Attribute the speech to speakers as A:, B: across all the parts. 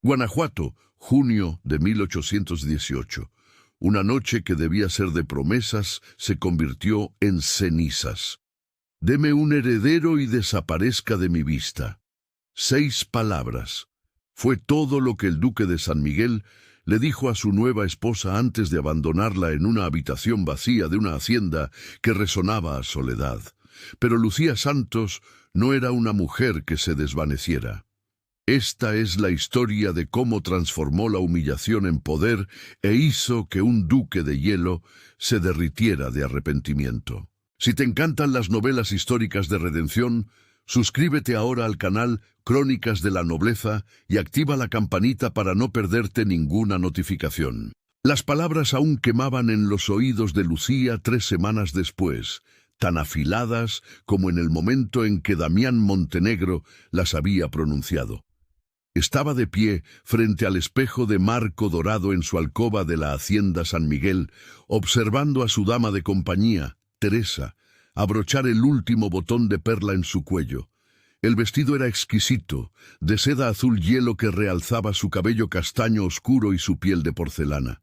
A: Guanajuato, junio de 1818. Una noche que debía ser de promesas se convirtió en cenizas. Deme un heredero y desaparezca de mi vista. 6 palabras. Fue todo lo que el duque de San Miguel le dijo a su nueva esposa antes de abandonarla en una habitación vacía de una hacienda que resonaba a soledad. Pero Lucía Santos no era una mujer que se desvaneciera. Esta es la historia de cómo transformó la humillación en poder e hizo que un duque de hielo se derritiera de arrepentimiento. Si te encantan las novelas históricas de redención, suscríbete ahora al canal Crónicas de la Nobleza y activa la campanita para no perderte ninguna notificación. Las palabras aún quemaban en los oídos de Lucía 3 semanas después, tan afiladas como en el momento en que Damián Montenegro las había pronunciado. Estaba de pie frente al espejo de marco dorado en su alcoba de la hacienda San Miguel, observando a su dama de compañía, Teresa, abrochar el último botón de perla en su cuello. El vestido era exquisito, de seda azul hielo que realzaba su cabello castaño oscuro y su piel de porcelana.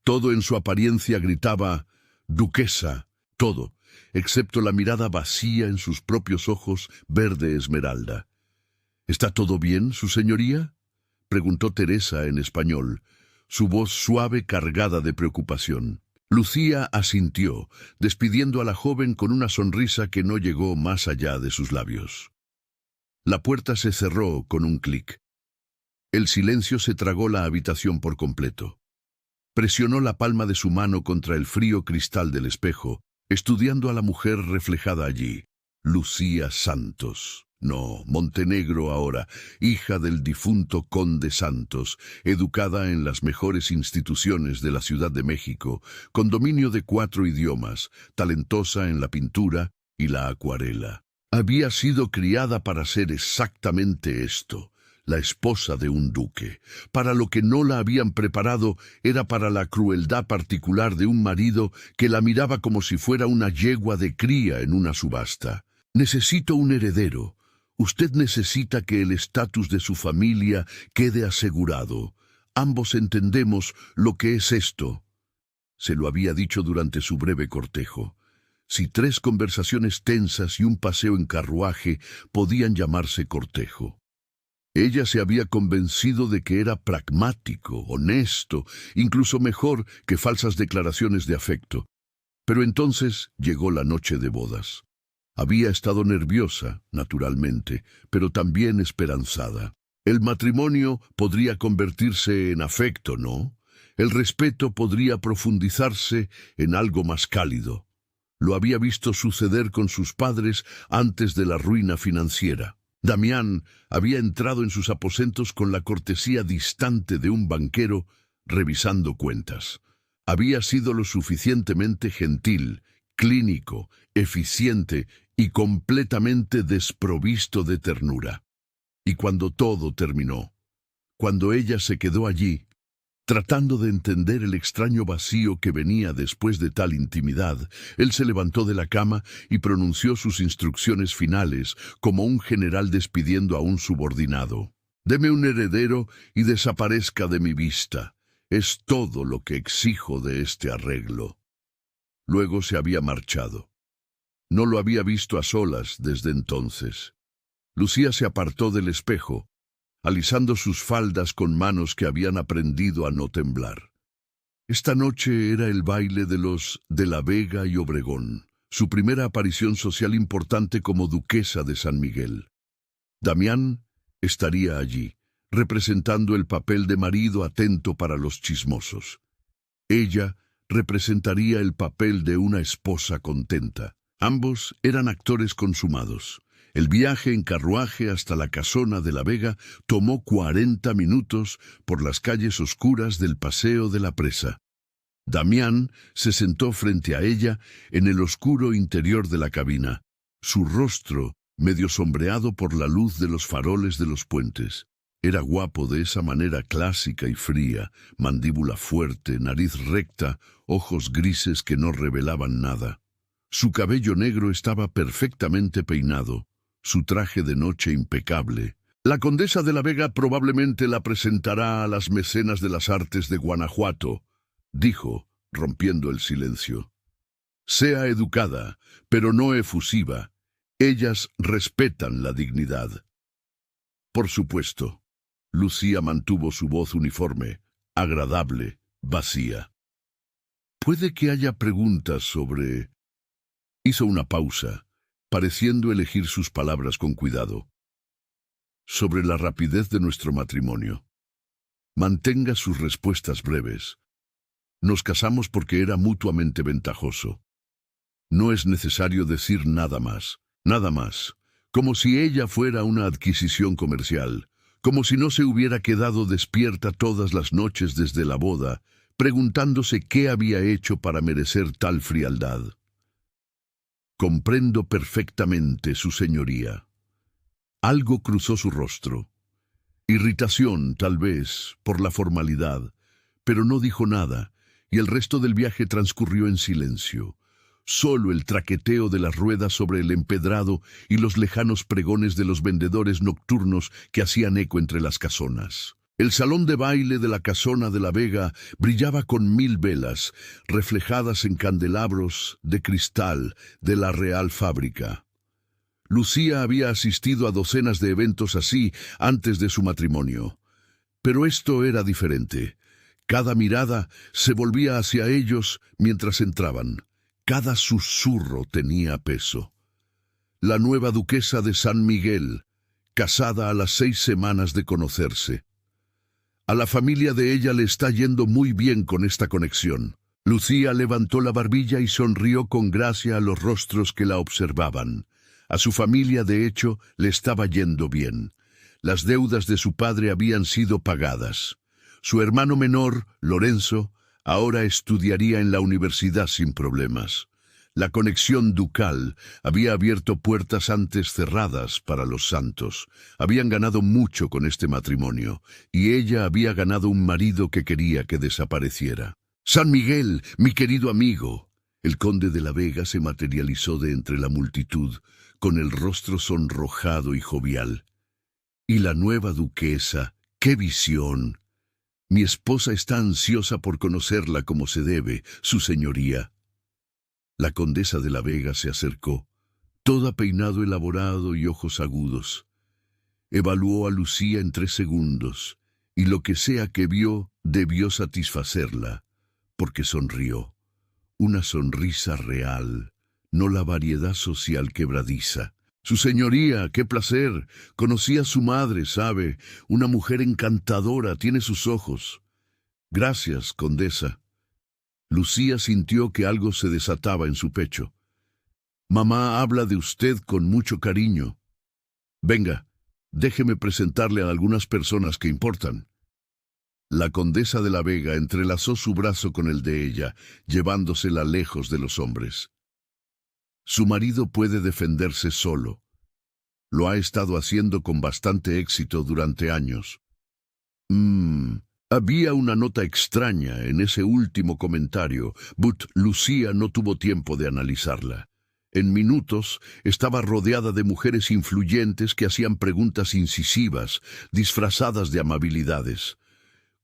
A: Todo en su apariencia gritaba «duquesa», todo, excepto la mirada vacía en sus propios ojos verde esmeralda. «¿Está todo bien, su señoría?», preguntó Teresa en español, su voz suave cargada de preocupación. Lucía asintió, despidiendo a la joven con una sonrisa que no llegó más allá de sus labios. La puerta se cerró con un clic. El silencio se tragó la habitación por completo. Presionó la palma de su mano contra el frío cristal del espejo, estudiando a la mujer reflejada allí. Lucía Santos. No, Montenegro ahora, hija del difunto conde Santos, educada en las mejores instituciones de la Ciudad de México, con dominio de 4 idiomas, talentosa en la pintura y la acuarela. Había sido criada para ser exactamente esto, la esposa de un duque. Para lo que no la habían preparado era para la crueldad particular de un marido que la miraba como si fuera una yegua de cría en una subasta. «Necesito un heredero. Usted necesita que el estatus de su familia quede asegurado. Ambos entendemos lo que es esto». Se lo había dicho durante su breve cortejo. Si 3 conversaciones tensas y un paseo en carruaje podían llamarse cortejo. Ella se había convencido de que era pragmático, honesto, incluso mejor que falsas declaraciones de afecto. Pero entonces llegó la noche de bodas. Había estado nerviosa, naturalmente, pero también esperanzada. El matrimonio podría convertirse en afecto, ¿no? El respeto podría profundizarse en algo más cálido. Lo había visto suceder con sus padres antes de la ruina financiera. Damián había entrado en sus aposentos con la cortesía distante de un banquero revisando cuentas. Había sido lo suficientemente gentil, clínico, eficiente y completamente desprovisto de ternura. Y cuando todo terminó, cuando ella se quedó allí, tratando de entender el extraño vacío que venía después de tal intimidad, él se levantó de la cama y pronunció sus instrucciones finales como un general despidiendo a un subordinado. «Deme un heredero y desaparezca de mi vista. Es todo lo que exijo de este arreglo». Luego se había marchado. No lo había visto a solas desde entonces. Lucía se apartó del espejo, alisando sus faldas con manos que habían aprendido a no temblar. Esta noche era el baile de los de la Vega y Obregón, su primera aparición social importante como duquesa de San Miguel. Damián estaría allí, representando el papel de marido atento para los chismosos. Ella representaría el papel de una esposa contenta. Ambos eran actores consumados. El viaje en carruaje hasta la casona de la Vega tomó 40 minutos por las calles oscuras del Paseo de la Presa. Damián se sentó frente a ella en el oscuro interior de la cabina, su rostro medio sombreado por la luz de los faroles de los puentes. Era guapo de esa manera clásica y fría, mandíbula fuerte, nariz recta, ojos grises que no revelaban nada. Su cabello negro estaba perfectamente peinado, su traje de noche impecable, La condesa de la Vega probablemente la presentará a las mecenas de las artes de Guanajuato, dijo, rompiendo el silencio. Sea educada, pero no efusiva. Ellas respetan la dignidad. Por supuesto. Lucía mantuvo su voz uniforme, agradable, vacía. Puede que haya preguntas sobre... Hizo una pausa, pareciendo elegir sus palabras con cuidado. Sobre la rapidez de nuestro matrimonio. Mantenga sus respuestas breves. Nos casamos porque era mutuamente ventajoso. No es necesario decir nada más, como si ella fuera una adquisición comercial, como si no se hubiera quedado despierta todas las noches desde la boda, preguntándose qué había hecho para merecer tal frialdad. Comprendo perfectamente, su señoría. Algo cruzó su rostro. Irritación, tal vez, por la formalidad, pero no dijo nada, y el resto del viaje transcurrió en silencio. Solo el traqueteo de las ruedas sobre el empedrado y los lejanos pregones de los vendedores nocturnos que hacían eco entre las casonas. El salón de baile de la casona de la Vega brillaba con 1000 velas, reflejadas en candelabros de cristal de la Real Fábrica. Lucía había asistido a docenas de eventos así antes de su matrimonio. Pero esto era diferente. Cada mirada se volvía hacia ellos mientras entraban. Cada susurro tenía peso. La nueva duquesa de San Miguel, casada a las 6 semanas de conocerse. A la familia de ella le está yendo muy bien con esta conexión. Lucía levantó la barbilla y sonrió con gracia a los rostros que la observaban. A su familia, de hecho, le estaba yendo bien. Las deudas de su padre habían sido pagadas. Su hermano menor, Lorenzo, ahora estudiaría en la universidad sin problemas. La conexión ducal había abierto puertas antes cerradas para los Santos. Habían ganado mucho con este matrimonio, y ella había ganado un marido que quería que desapareciera. «San Miguel, mi querido amigo». El conde de la Vega se materializó de entre la multitud, con el rostro sonrojado y jovial. «Y la nueva duquesa, qué visión. Mi esposa está ansiosa por conocerla como se debe, su señoría». La condesa de la Vega se acercó, toda peinado elaborado y ojos agudos. Evaluó a Lucía en 3 segundos, y lo que sea que vio debió satisfacerla, porque sonrió. Una sonrisa real, no la variedad social quebradiza. «Su señoría, qué placer. Conocí a su madre, sabe, una mujer encantadora, tiene sus ojos». «Gracias, condesa». Lucía sintió que algo se desataba en su pecho. «Mamá habla de usted con mucho cariño. Venga, déjeme presentarle a algunas personas que importan». La condesa de la Vega entrelazó su brazo con el de ella, llevándosela lejos de los hombres. «Su marido puede defenderse solo. Lo ha estado haciendo con bastante éxito durante años». Había una nota extraña en ese último comentario, but Lucía no tuvo tiempo de analizarla. En minutos estaba rodeada de mujeres influyentes que hacían preguntas incisivas, disfrazadas de amabilidades.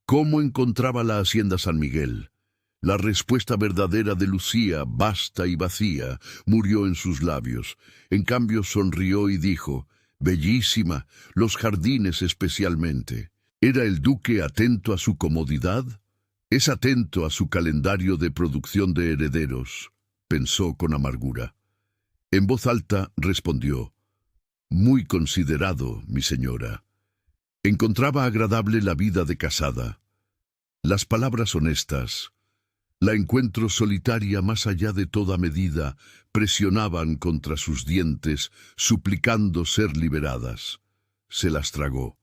A: ¿Cómo encontraba la hacienda San Miguel? La respuesta verdadera de Lucía, vasta y vacía, murió en sus labios. En cambio sonrió y dijo: «Bellísima, los jardines especialmente». ¿Era el duque atento a su comodidad? Es atento a su calendario de producción de herederos, pensó con amargura. En voz alta respondió: «Muy considerado, mi señora». Encontraba agradable la vida de casada. Las palabras honestas, la encuentro solitaria más allá de toda medida, presionaban contra sus dientes, suplicando ser liberadas. Se las tragó.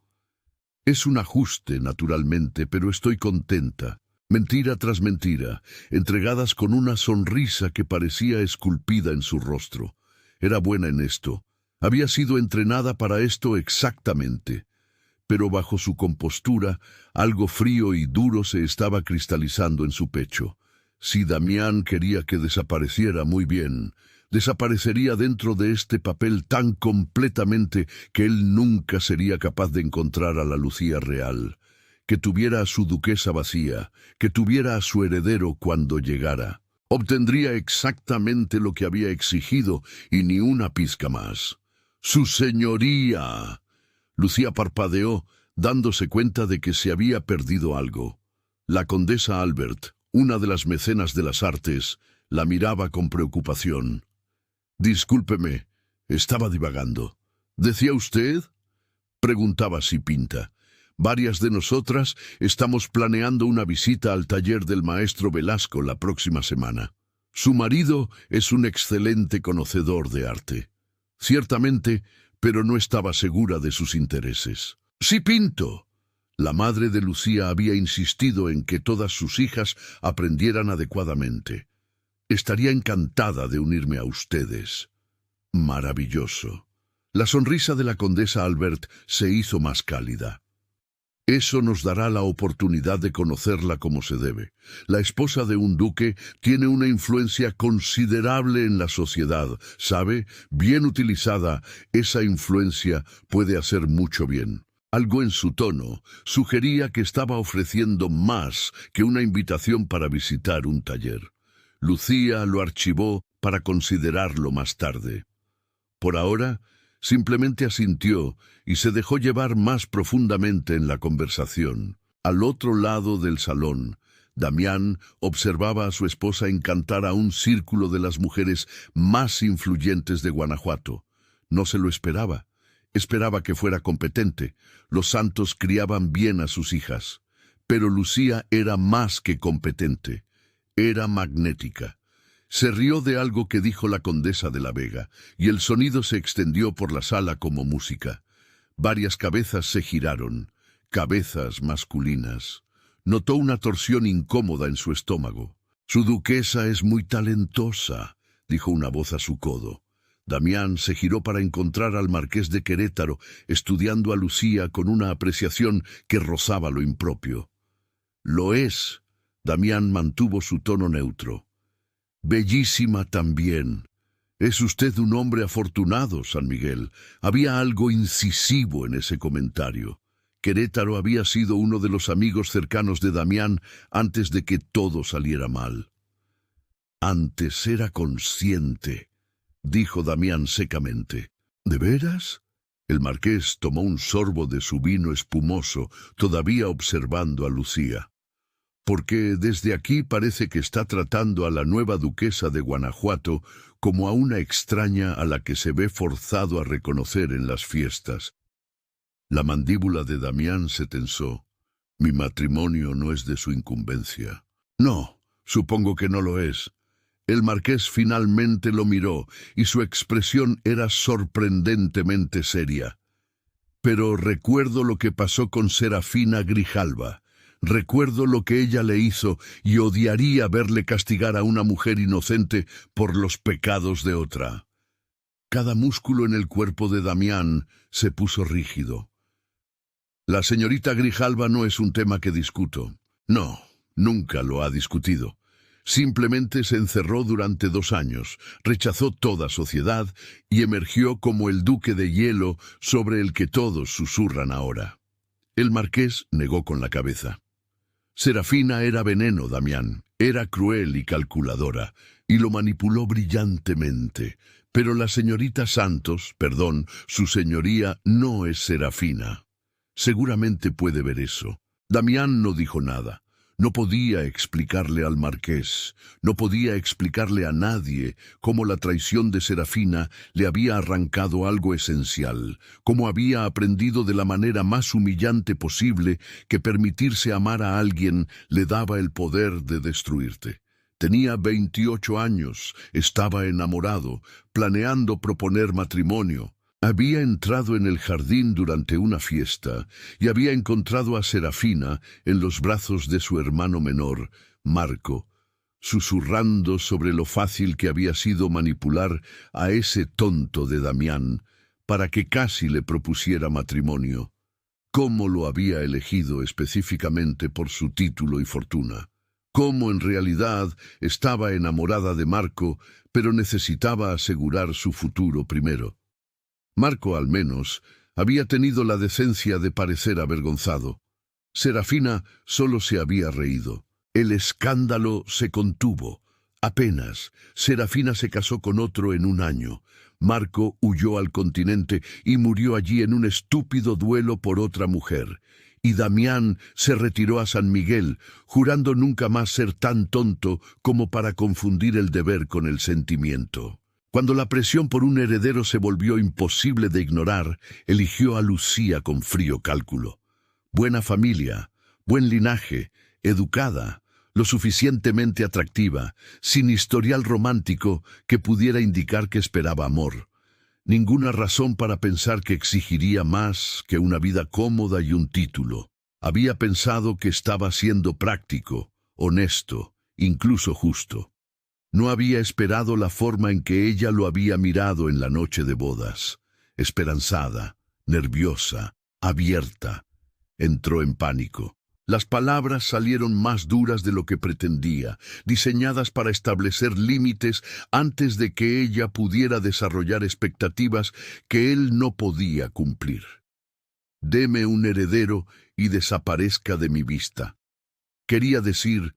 A: «Es un ajuste, naturalmente, pero estoy contenta». Mentira tras mentira, entregadas con una sonrisa que parecía esculpida en su rostro. Era buena en esto. Había sido entrenada para esto exactamente. Pero bajo su compostura, algo frío y duro se estaba cristalizando en su pecho. Si Damián quería que desapareciera, muy bien. Desaparecería dentro de este papel tan completamente que él nunca sería capaz de encontrar a la Lucía real, que tuviera a su duquesa vacía, que tuviera a su heredero cuando llegara. Obtendría exactamente lo que había exigido y ni una pizca más. ¡Su señoría! Lucía parpadeó, dándose cuenta de que se había perdido algo. La condesa Albert, una de las mecenas de las artes, la miraba con preocupación. «Discúlpeme, estaba divagando. ¿Decía usted?», preguntaba Sipinta. «Varias de nosotras estamos planeando una visita al taller del maestro Velasco la próxima semana. Su marido es un excelente conocedor de arte. Ciertamente, pero no estaba segura de sus intereses». «Sipinto». La madre de Lucía había insistido en que todas sus hijas aprendieran adecuadamente. «Estaría encantada de unirme a ustedes». «Maravilloso». La sonrisa de la condesa Albert se hizo más cálida. «Eso nos dará la oportunidad de conocerla como se debe. La esposa de un duque tiene una influencia considerable en la sociedad, ¿sabe? Bien utilizada, esa influencia puede hacer mucho bien». Algo en su tono sugería que estaba ofreciendo más que una invitación para visitar un taller. Lucía lo archivó para considerarlo más tarde. Por ahora, simplemente asintió y se dejó llevar más profundamente en la conversación. Al otro lado del salón, Damián observaba a su esposa encantar a un círculo de las mujeres más influyentes de Guanajuato. No se lo esperaba. Esperaba que fuera competente. Los santos criaban bien a sus hijas. Pero Lucía era más que competente. Era magnética. Se rió de algo que dijo la condesa de la Vega, y el sonido se extendió por la sala como música. Varias cabezas se giraron, cabezas masculinas. Notó una torsión incómoda en su estómago. «Su duquesa es muy talentosa», dijo una voz a su codo. Damián se giró para encontrar al marqués de Querétaro, estudiando a Lucía con una apreciación que rozaba lo impropio. «Lo es». Damián mantuvo su tono neutro. «Bellísima también. Es usted un hombre afortunado, San Miguel». Había algo incisivo en ese comentario. Querétaro había sido uno de los amigos cercanos de Damián antes de que todo saliera mal. «Antes era consciente», dijo Damián secamente. «¿De veras?». El marqués tomó un sorbo de su vino espumoso, todavía observando a Lucía. «Porque desde aquí parece que está tratando a la nueva duquesa de Guanajuato como a una extraña a la que se ve forzado a reconocer en las fiestas». La mandíbula de Damián se tensó. «Mi matrimonio no es de su incumbencia». «No, supongo que no lo es». El marqués finalmente lo miró, y su expresión era sorprendentemente seria. «Pero recuerdo lo que pasó con Serafina Grijalva. Recuerdo lo que ella le hizo, y odiaría verle castigar a una mujer inocente por los pecados de otra». Cada músculo en el cuerpo de Damián se puso rígido. «La señorita Grijalva no es un tema que discuto. No, nunca lo ha discutido. Simplemente se encerró durante 2 años, rechazó toda sociedad y emergió como el duque de hielo sobre el que todos susurran ahora». El marqués negó con la cabeza. «Serafina era veneno, Damián. Era cruel y calculadora, y lo manipuló brillantemente. Pero la señorita Santos, perdón, su señoría, no es Serafina. Seguramente puede ver eso». Damián no dijo nada. No podía explicarle al marqués, no podía explicarle a nadie cómo la traición de Serafina le había arrancado algo esencial, cómo había aprendido de la manera más humillante posible que permitirse amar a alguien le daba el poder de destruirte. Tenía 28 años, estaba enamorado, planeando proponer matrimonio. Había entrado en el jardín durante una fiesta y había encontrado a Serafina en los brazos de su hermano menor, Marco, susurrando sobre lo fácil que había sido manipular a ese tonto de Damián para que casi le propusiera matrimonio. Cómo lo había elegido específicamente por su título y fortuna. cómo en realidad estaba enamorada de Marco, pero necesitaba asegurar su futuro primero. Marco, al menos, había tenido la decencia de parecer avergonzado. Serafina solo se había reído. El escándalo se contuvo. Apenas, Serafina se casó con otro en un año. Marco huyó al continente y murió allí en un estúpido duelo por otra mujer. Y Damián se retiró a San Miguel, jurando nunca más ser tan tonto como para confundir el deber con el sentimiento. Cuando la presión por un heredero se volvió imposible de ignorar, eligió a Lucía con frío cálculo. Buena familia, buen linaje, educada, lo suficientemente atractiva, sin historial romántico que pudiera indicar que esperaba amor. Ninguna razón para pensar que exigiría más que una vida cómoda y un título. Había pensado que estaba siendo práctico, honesto, incluso justo. No había esperado la forma en que ella lo había mirado en la noche de bodas. Esperanzada, nerviosa, abierta. Entró en pánico. Las palabras salieron más duras de lo que pretendía, diseñadas para establecer límites antes de que ella pudiera desarrollar expectativas que él no podía cumplir. Deme un heredero y desaparezca de mi vista. Quería decir,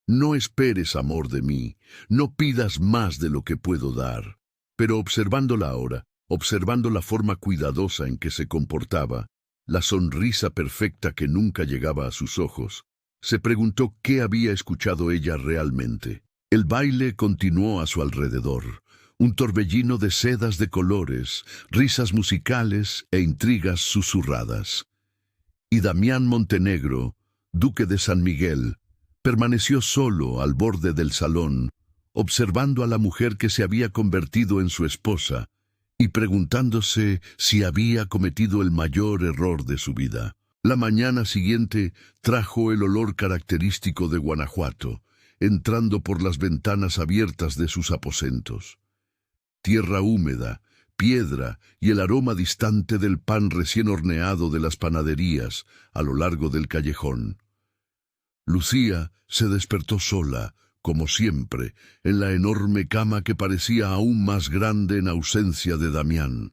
A: no esperes amor de mí, no pidas más de lo que puedo dar. Pero observándola ahora, observando la forma cuidadosa en que se comportaba, la sonrisa perfecta que nunca llegaba a sus ojos, se preguntó qué había escuchado ella realmente. El baile continuó a su alrededor, un torbellino de sedas de colores, risas musicales e intrigas susurradas. Y Damián Montenegro, duque de San Miguel, permaneció solo al borde del salón, observando a la mujer que se había convertido en su esposa, y preguntándose si había cometido el mayor error de su vida. La mañana siguiente trajo el olor característico de Guanajuato, entrando por las ventanas abiertas de sus aposentos. Tierra húmeda, piedra y el aroma distante del pan recién horneado de las panaderías a lo largo del callejón. Lucía se despertó sola, como siempre, en la enorme cama que parecía aún más grande en ausencia de Damián.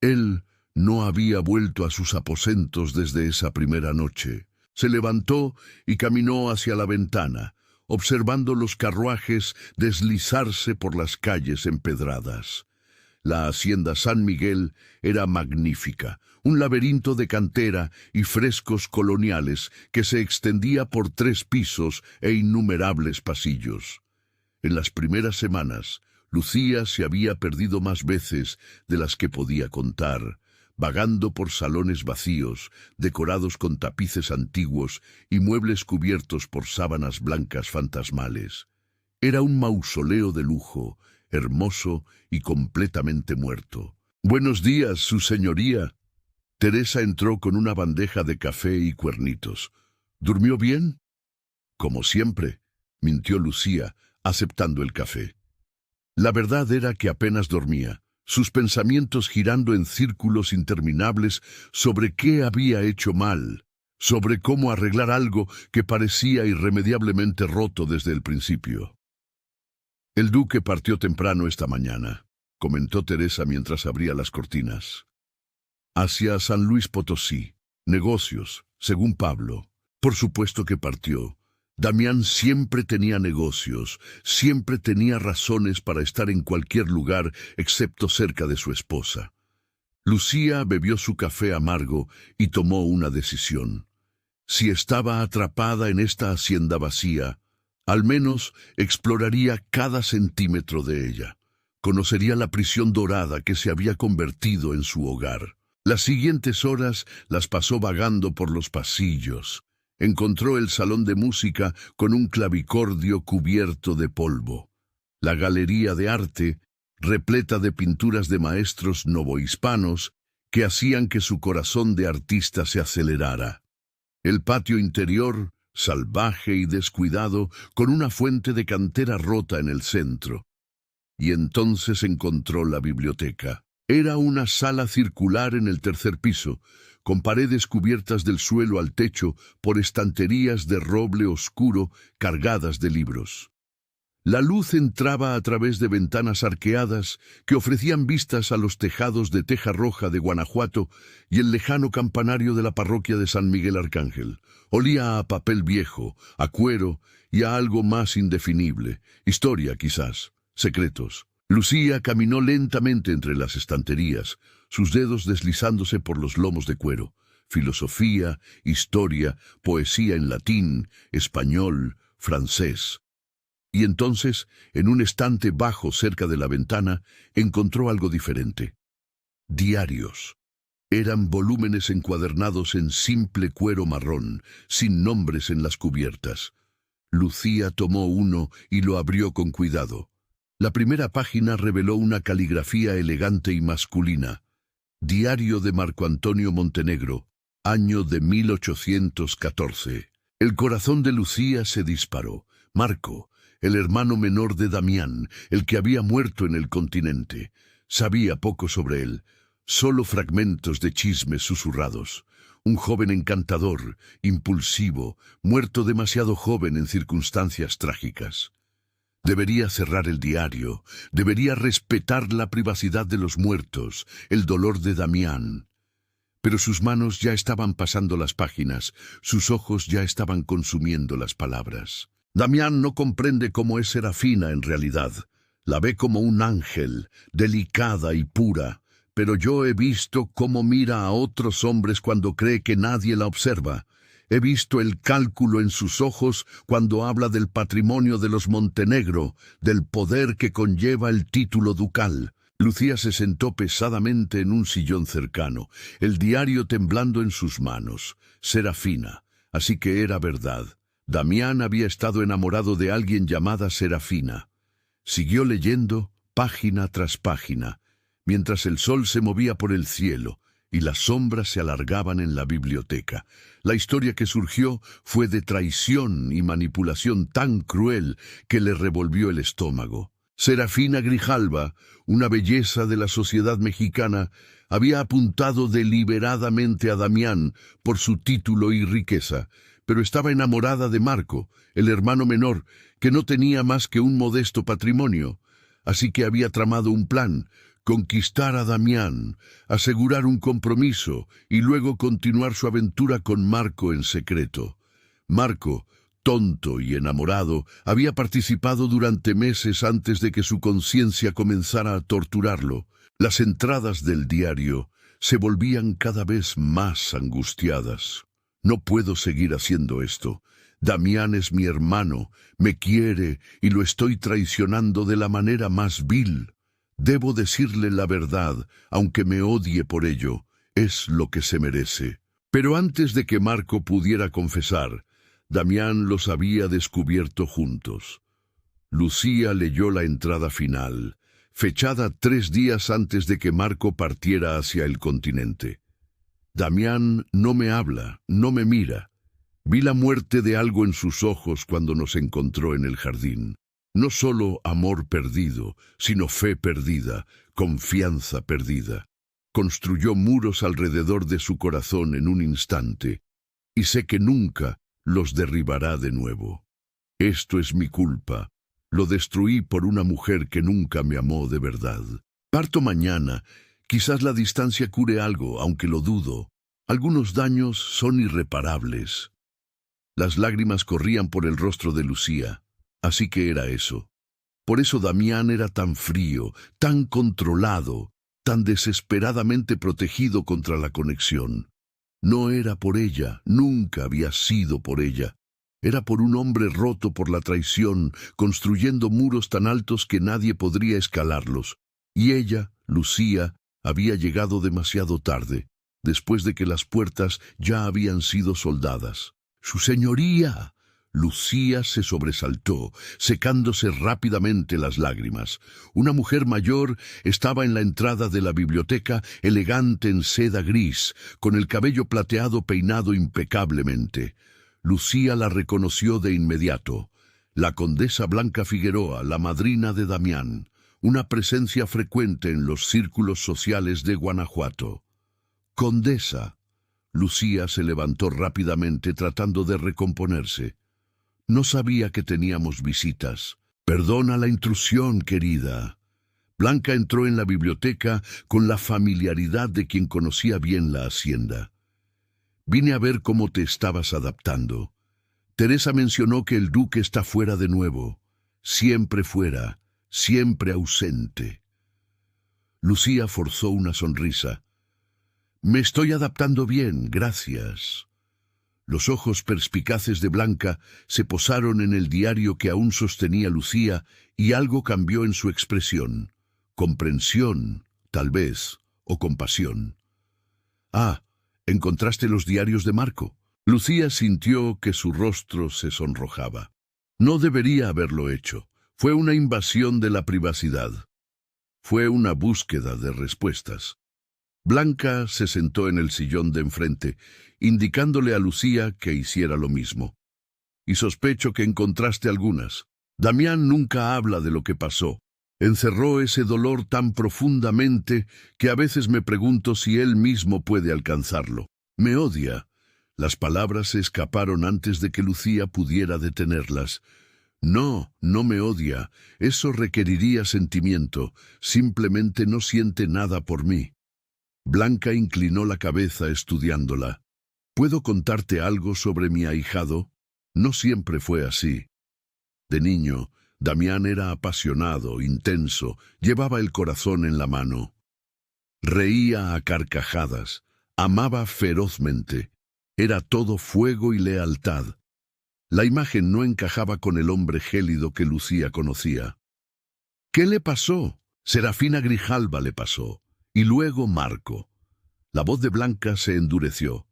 A: Él no había vuelto a sus aposentos desde esa primera noche. Se levantó y caminó hacia la ventana, observando los carruajes deslizarse por las calles empedradas. La hacienda San Miguel era magnífica, un laberinto de cantera y frescos coloniales que se extendía por 3 pisos e innumerables pasillos. En las primeras semanas, Lucía se había perdido más veces de las que podía contar, vagando por salones vacíos, decorados con tapices antiguos y muebles cubiertos por sábanas blancas fantasmales. Era un mausoleo de lujo, hermoso y completamente muerto. «Buenos días, su señoría». Teresa entró con una bandeja de café y cuernitos. «¿Durmió bien?» «Como siempre», mintió Lucía, aceptando el café. La verdad era que apenas dormía, sus pensamientos girando en círculos interminables sobre qué había hecho mal, sobre cómo arreglar algo que parecía irremediablemente roto desde el principio. «El duque partió temprano esta mañana», comentó Teresa mientras abría las cortinas. «Hacia San Luis Potosí. Negocios, según Pablo. Por supuesto que partió. Damián siempre tenía negocios, siempre tenía razones para estar en cualquier lugar excepto cerca de su esposa». Lucía bebió su café amargo y tomó una decisión. Si estaba atrapada en esta hacienda vacía, al menos exploraría cada centímetro de ella. Conocería la prisión dorada que se había convertido en su hogar. Las siguientes horas las pasó vagando por los pasillos. Encontró el salón de música con un clavicordio cubierto de polvo. La galería de arte, repleta de pinturas de maestros novohispanos que hacían que su corazón de artista se acelerara. El patio interior, salvaje y descuidado, con una fuente de cantera rota en el centro. Y entonces encontró la biblioteca. Era una sala circular en el 3er piso, con paredes cubiertas del suelo al techo por estanterías de roble oscuro cargadas de libros. La luz entraba a través de ventanas arqueadas que ofrecían vistas a los tejados de teja roja de Guanajuato y el lejano campanario de la parroquia de San Miguel Arcángel. Olía a papel viejo, a cuero y a algo más indefinible. Historia, quizás. Secretos. Lucía caminó lentamente entre las estanterías, sus dedos deslizándose por los lomos de cuero. Filosofía, historia, poesía en latín, español, francés. Y entonces, en un estante bajo cerca de la ventana, encontró algo diferente. Diarios. Eran volúmenes encuadernados en simple cuero marrón, sin nombres en las cubiertas. Lucía tomó uno y lo abrió con cuidado. La primera página reveló una caligrafía elegante y masculina. Diario de Marco Antonio Montenegro, año de 1814. El corazón de Lucía se disparó. Marco, el hermano menor de Damián, el que había muerto en el continente. Sabía poco sobre él, solo fragmentos de chismes susurrados. Un joven encantador, impulsivo, muerto demasiado joven en circunstancias trágicas. Debería cerrar el diario, debería respetar la privacidad de los muertos, el dolor de Damián. Pero sus manos ya estaban pasando las páginas, sus ojos ya estaban consumiendo las palabras. Damián no comprende cómo es Serafina en realidad. La ve como un ángel, delicada y pura. Pero yo he visto cómo mira a otros hombres cuando cree que nadie la observa. He visto el cálculo en sus ojos cuando habla del patrimonio de los Montenegro, del poder que conlleva el título ducal. Lucía se sentó pesadamente en un sillón cercano, el diario temblando en sus manos. Serafina. Así que era verdad. Damián había estado enamorado de alguien llamada Serafina. Siguió leyendo, página tras página, mientras el sol se movía por el cielo y las sombras se alargaban en la biblioteca. La historia que surgió fue de traición y manipulación tan cruel que le revolvió el estómago. Serafina Grijalva, una belleza de la sociedad mexicana, había apuntado deliberadamente a Damián por su título y riqueza, pero estaba enamorada de Marco, el hermano menor, que no tenía más que un modesto patrimonio. Así que había tramado un plan: conquistar a Damián, asegurar un compromiso y luego continuar su aventura con Marco en secreto. Marco, tonto y enamorado, había participado durante meses antes de que su conciencia comenzara a torturarlo. Las entradas del diario se volvían cada vez más angustiadas. No puedo seguir haciendo esto. Damián es mi hermano, me quiere y lo estoy traicionando de la manera más vil. Debo decirle la verdad, aunque me odie por ello. Es lo que se merece. Pero antes de que Marco pudiera confesar, Damián los había descubierto juntos. Lucía leyó la entrada final, fechada 3 días antes de que Marco partiera hacia el continente. Damián no me habla, no me mira. Vi la muerte de algo en sus ojos cuando nos encontró en el jardín. No solo amor perdido, sino fe perdida, confianza perdida. Construyó muros alrededor de su corazón en un instante, y sé que nunca los derribará de nuevo. Esto es mi culpa. Lo destruí por una mujer que nunca me amó de verdad. Parto mañana. Quizás la distancia cure algo, aunque lo dudo. Algunos daños son irreparables. Las lágrimas corrían por el rostro de Lucía. Así que era eso. Por eso Damián era tan frío, tan controlado, tan desesperadamente protegido contra la conexión. No era por ella, nunca había sido por ella. Era por un hombre roto por la traición, construyendo muros tan altos que nadie podría escalarlos. Y ella, Lucía, había llegado demasiado tarde, después de que las puertas ya habían sido soldadas. ¡Su señoría! Lucía se sobresaltó, secándose rápidamente las lágrimas. Una mujer mayor estaba en la entrada de la biblioteca, elegante en seda gris, con el cabello plateado peinado impecablemente. Lucía la reconoció de inmediato. La condesa Blanca Figueroa, la madrina de Damián, una presencia frecuente en los círculos sociales de Guanajuato. Condesa, Lucía se levantó rápidamente tratando de recomponerse. No sabía que teníamos visitas. Perdona la intrusión, querida. Blanca entró en la biblioteca con la familiaridad de quien conocía bien la hacienda. Vine a ver cómo te estabas adaptando. Teresa mencionó que el duque está fuera de nuevo. Siempre fuera, siempre ausente. Lucía forzó una sonrisa. Me estoy adaptando bien, gracias. Los ojos perspicaces de Blanca se posaron en el diario que aún sostenía Lucía y algo cambió en su expresión. Comprensión, tal vez, o compasión. Ah, ¿encontraste los diarios de Marco? Lucía sintió que su rostro se sonrojaba. No debería haberlo hecho. Fue una invasión de la privacidad. Fue una búsqueda de respuestas. Blanca se sentó en el sillón de enfrente, indicándole a Lucía que hiciera lo mismo. Y sospecho que encontraste algunas. Damián nunca habla de lo que pasó. Encerró ese dolor tan profundamente que a veces me pregunto si él mismo puede alcanzarlo. Me odia. Las palabras se escaparon antes de que Lucía pudiera detenerlas. No, no me odia. Eso requeriría sentimiento. Simplemente no siente nada por mí. Blanca inclinó la cabeza estudiándola. ¿Puedo contarte algo sobre mi ahijado? No siempre fue así. De niño, Damián era apasionado, intenso, llevaba el corazón en la mano. Reía a carcajadas, amaba ferozmente. Era todo fuego y lealtad. La imagen no encajaba con el hombre gélido que Lucía conocía. ¿Qué le pasó? Serafina Grijalva le pasó. Y luego Marco. La voz de Blanca se endureció.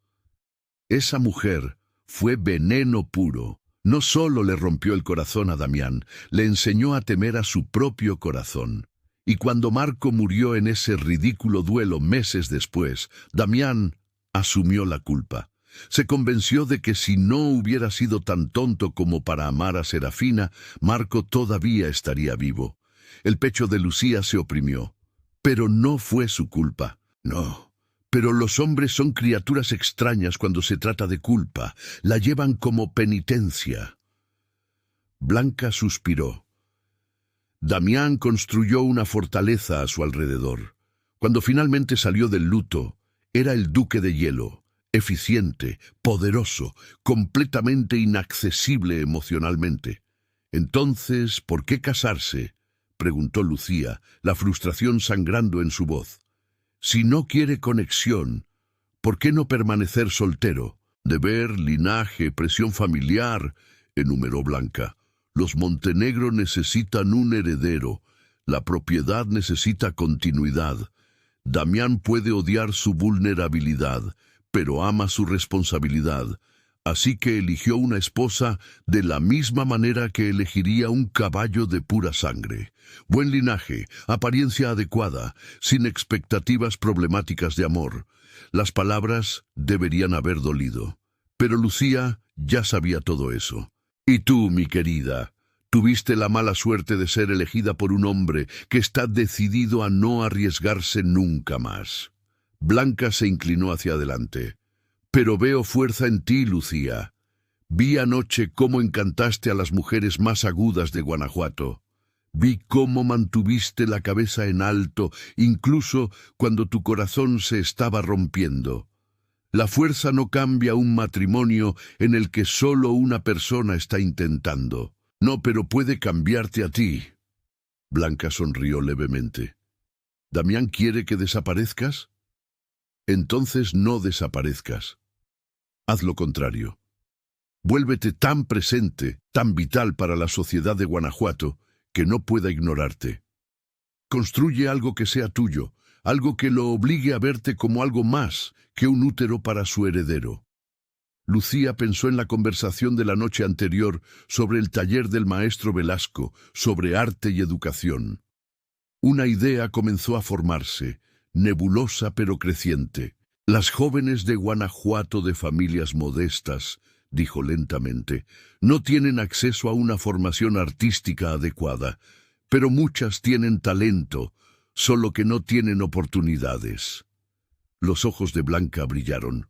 A: Esa mujer fue veneno puro. No solo le rompió el corazón a Damián, le enseñó a temer a su propio corazón. Y cuando Marco murió en ese ridículo duelo meses después, Damián asumió la culpa. Se convenció de que si no hubiera sido tan tonto como para amar a Serafina, Marco todavía estaría vivo. El pecho de Lucía se oprimió. Pero no fue su culpa. No. Pero los hombres son criaturas extrañas cuando se trata de culpa. La llevan como penitencia. Blanca suspiró. Damián construyó una fortaleza a su alrededor. Cuando finalmente salió del luto, era el duque de hielo, eficiente, poderoso, completamente inaccesible emocionalmente. Entonces, ¿por qué casarse?, preguntó Lucía, la frustración sangrando en su voz. Si no quiere conexión, ¿por qué no permanecer soltero? Deber, linaje, presión familiar, enumeró Blanca. Los Montenegro necesitan un heredero. La propiedad necesita continuidad. Damián puede odiar su vulnerabilidad, pero ama su responsabilidad. Así que eligió una esposa de la misma manera que elegiría un caballo de pura sangre. Buen linaje, apariencia adecuada, sin expectativas problemáticas de amor. Las palabras deberían haber dolido. Pero Lucía ya sabía todo eso. Y tú, mi querida, tuviste la mala suerte de ser elegida por un hombre que está decidido a no arriesgarse nunca más. Blanca se inclinó hacia adelante. Pero veo fuerza en ti, Lucía. Vi anoche cómo encantaste a las mujeres más agudas de Guanajuato. Vi cómo mantuviste la cabeza en alto, incluso cuando tu corazón se estaba rompiendo. La fuerza no cambia un matrimonio en el que solo una persona está intentando. No, pero puede cambiarte a ti. Blanca sonrió levemente. ¿Damián quiere que desaparezcas? Entonces no desaparezcas. Haz lo contrario. Vuélvete tan presente, tan vital para la sociedad de Guanajuato, que no pueda ignorarte. Construye algo que sea tuyo, algo que lo obligue a verte como algo más que un útero para su heredero. Lucía pensó en la conversación de la noche anterior sobre el taller del maestro Velasco, sobre arte y educación. Una idea comenzó a formarse, nebulosa pero creciente. Las jóvenes de Guanajuato de familias modestas, dijo lentamente, no tienen acceso a una formación artística adecuada, pero muchas tienen talento, solo que no tienen oportunidades. Los ojos de Blanca brillaron.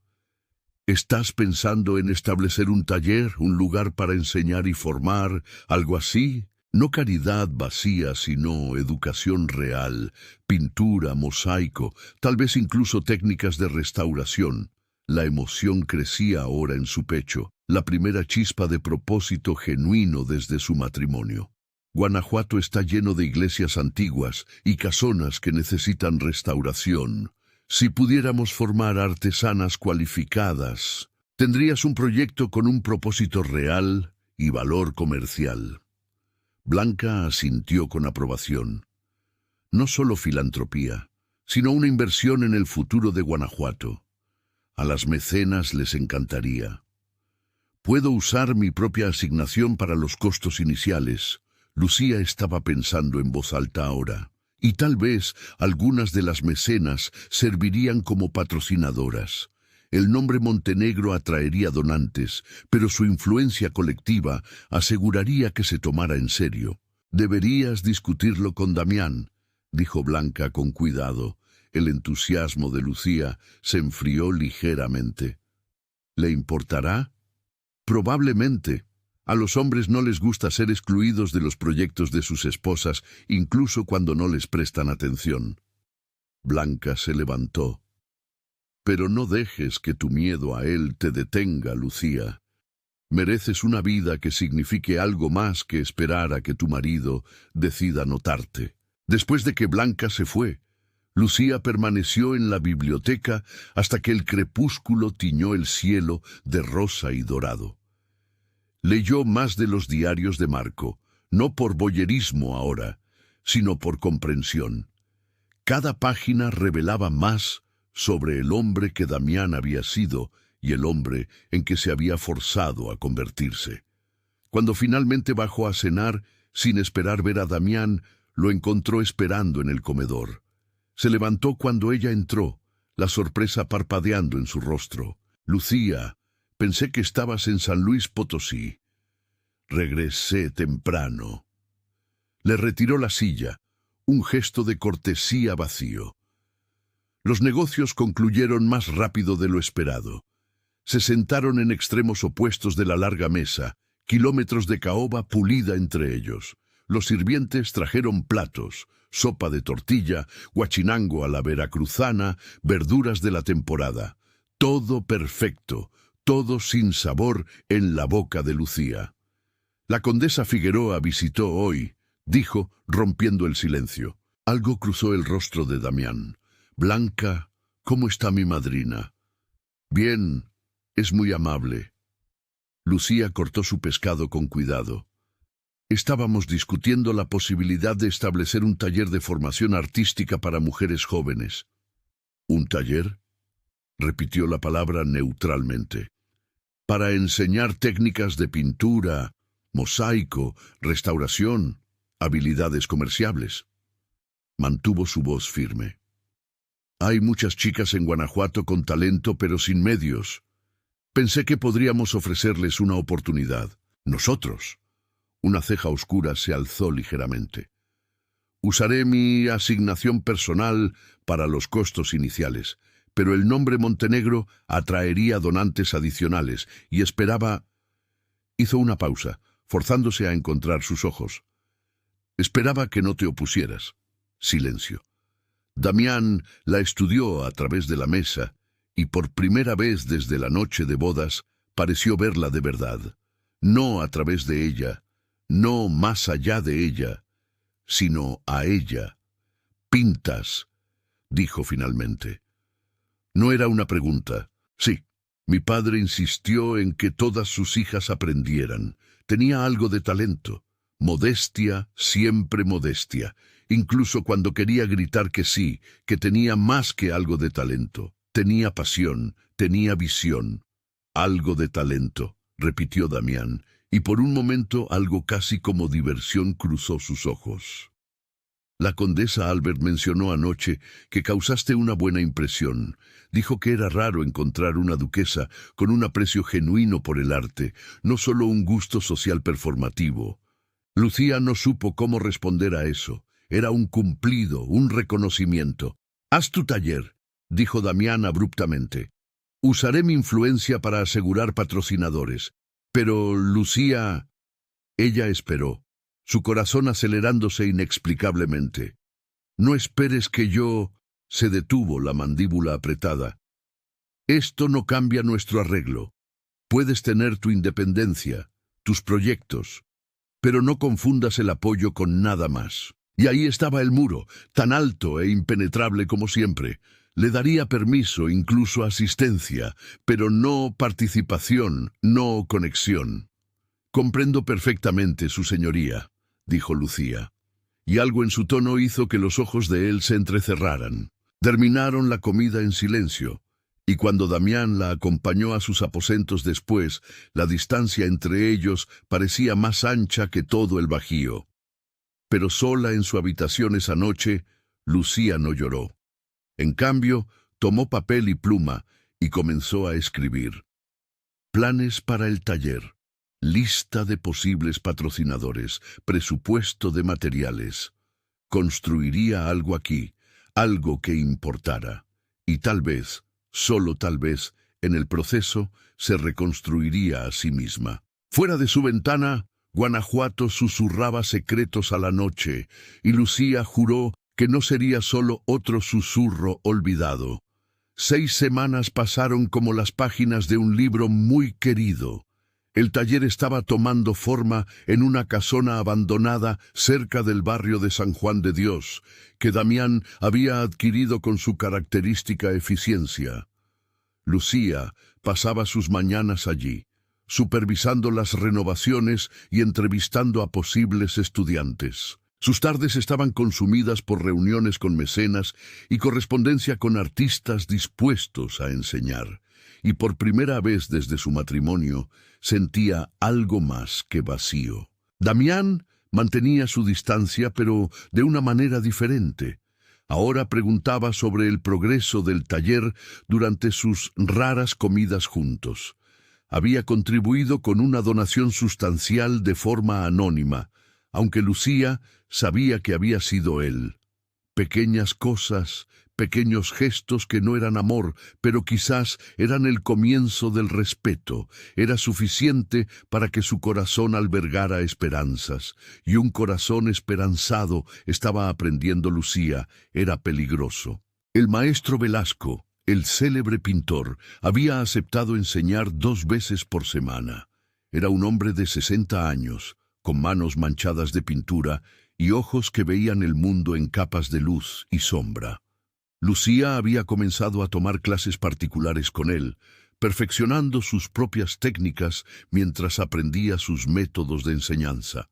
A: ¿Estás pensando en establecer un taller, un lugar para enseñar y formar, algo así? No caridad vacía, sino educación real, pintura, mosaico, tal vez incluso técnicas de restauración. La emoción crecía ahora en su pecho, la primera chispa de propósito genuino desde su matrimonio. Guanajuato está lleno de iglesias antiguas y casonas que necesitan restauración. Si pudiéramos formar artesanas cualificadas, tendrías un proyecto con un propósito real y valor comercial. Blanca asintió con aprobación. No solo filantropía, sino una inversión en el futuro de Guanajuato. A las mecenas les encantaría. Puedo usar mi propia asignación para los costos iniciales. Lucía estaba pensando en voz alta ahora. Y tal vez algunas de las mecenas servirían como patrocinadoras. El nombre Montenegro atraería donantes, pero su influencia colectiva aseguraría que se tomara en serio. Deberías discutirlo con Damián, dijo Blanca con cuidado. El entusiasmo de Lucía se enfrió ligeramente. ¿Le importará? Probablemente. A los hombres no les gusta ser excluidos de los proyectos de sus esposas, incluso cuando no les prestan atención. Blanca se levantó. Pero no dejes que tu miedo a él te detenga, Lucía. Mereces una vida que signifique algo más que esperar a que tu marido decida notarte. Después de que Blanca se fue, Lucía permaneció en la biblioteca hasta que el crepúsculo tiñó el cielo de rosa y dorado. Leyó más de los diarios de Marco, no por voyerismo ahora, sino por comprensión. Cada página revelaba más sobre el hombre que Damián había sido y el hombre en que se había forzado a convertirse. Cuando finalmente bajó a cenar, sin esperar ver a Damián, lo encontró esperando en el comedor. Se levantó cuando ella entró, la sorpresa parpadeando en su rostro. «Lucía, pensé que estabas en San Luis Potosí». «Regresé temprano». Le retiró la silla, un gesto de cortesía vacío. Los negocios concluyeron más rápido de lo esperado. Se sentaron en extremos opuestos de la larga mesa, kilómetros de caoba pulida entre ellos. Los sirvientes trajeron platos, sopa de tortilla, guachinango a la veracruzana, verduras de la temporada. Todo perfecto, todo sin sabor en la boca de Lucía. «La condesa Figueroa visitó hoy», dijo, rompiendo el silencio. Algo cruzó el rostro de Damián. «Blanca, ¿cómo está mi madrina?» «Bien, es muy amable». Lucía cortó su pescado con cuidado. «Estábamos discutiendo la posibilidad de establecer un taller de formación artística para mujeres jóvenes». «¿Un taller?», repitió la palabra neutralmente. «Para enseñar técnicas de pintura, mosaico, restauración, habilidades comerciables». Mantuvo su voz firme. «Hay muchas chicas en Guanajuato con talento pero sin medios. Pensé que podríamos ofrecerles una oportunidad. Nosotros». Una ceja oscura se alzó ligeramente. «Usaré mi asignación personal para los costos iniciales, pero el nombre Montenegro atraería donantes adicionales y esperaba...» Hizo una pausa, forzándose a encontrar sus ojos. «Esperaba que no te opusieras». Silencio. Damián la estudió a través de la mesa y por primera vez desde la noche de bodas pareció verla de verdad. No a través de ella, no más allá de ella, sino a ella. «Pintas», dijo finalmente. No era una pregunta. Sí, mi padre insistió en que todas sus hijas aprendieran. Tenía algo de talento. Modestia, siempre modestia. Incluso cuando quería gritar que sí, que tenía más que algo de talento. Tenía pasión, tenía visión. «Algo de talento», repitió Damián, y por un momento algo casi como diversión cruzó sus ojos. «La condesa Albert mencionó anoche que causaste una buena impresión. Dijo que era raro encontrar una duquesa con un aprecio genuino por el arte, no solo un gusto social performativo». Lucía no supo cómo responder a eso. Era un cumplido, un reconocimiento. «Haz tu taller», dijo Damián abruptamente. Usaré mi influencia para asegurar patrocinadores. Pero Lucía... Ella esperó, su corazón acelerándose inexplicablemente. No esperes que yo... Se detuvo, la mandíbula apretada. Esto no cambia nuestro arreglo. Puedes tener tu independencia, tus proyectos, pero no confundas el apoyo con nada más. Y ahí estaba el muro, tan alto e impenetrable como siempre. Le daría permiso, incluso asistencia, pero no participación, no conexión. Comprendo perfectamente, su señoría, dijo Lucía, y algo en su tono hizo que los ojos de él se entrecerraran. Terminaron la comida en silencio, y cuando Damián la acompañó a sus aposentos después, la distancia entre ellos parecía más ancha que todo el Bajío. Pero sola en su habitación esa noche, Lucía no lloró. En cambio, tomó papel y pluma y comenzó a escribir. Planes para el taller, lista de posibles patrocinadores, presupuesto de materiales. Construiría algo aquí, algo que importara, y tal vez, solo tal vez, en el proceso, se reconstruiría a sí misma. Fuera de su ventana, Guanajuato susurraba secretos a la noche, y Lucía juró que no sería solo otro susurro olvidado. 6 semanas pasaron como las páginas de un libro muy querido. El taller estaba tomando forma en una casona abandonada cerca del barrio de San Juan de Dios, que Damián había adquirido con su característica eficiencia. Lucía pasaba sus mañanas allí, supervisando las renovaciones y entrevistando a posibles estudiantes. Sus tardes estaban consumidas por reuniones con mecenas y correspondencia con artistas dispuestos a enseñar. Y por primera vez desde su matrimonio sentía algo más que vacío. Damián mantenía su distancia, pero de una manera diferente. Ahora preguntaba sobre el progreso del taller durante sus raras comidas juntos. Había contribuido con una donación sustancial de forma anónima, aunque Lucía sabía que había sido él. Pequeñas cosas, pequeños gestos que no eran amor, pero quizás eran el comienzo del respeto. Era suficiente para que su corazón albergara esperanzas. Y un corazón esperanzado, estaba aprendiendo Lucía, era peligroso. El maestro Velasco, el célebre pintor, había aceptado enseñar 2 veces por semana. Era un hombre de 60 años, con manos manchadas de pintura y ojos que veían el mundo en capas de luz y sombra. Lucía había comenzado a tomar clases particulares con él, perfeccionando sus propias técnicas mientras aprendía sus métodos de enseñanza.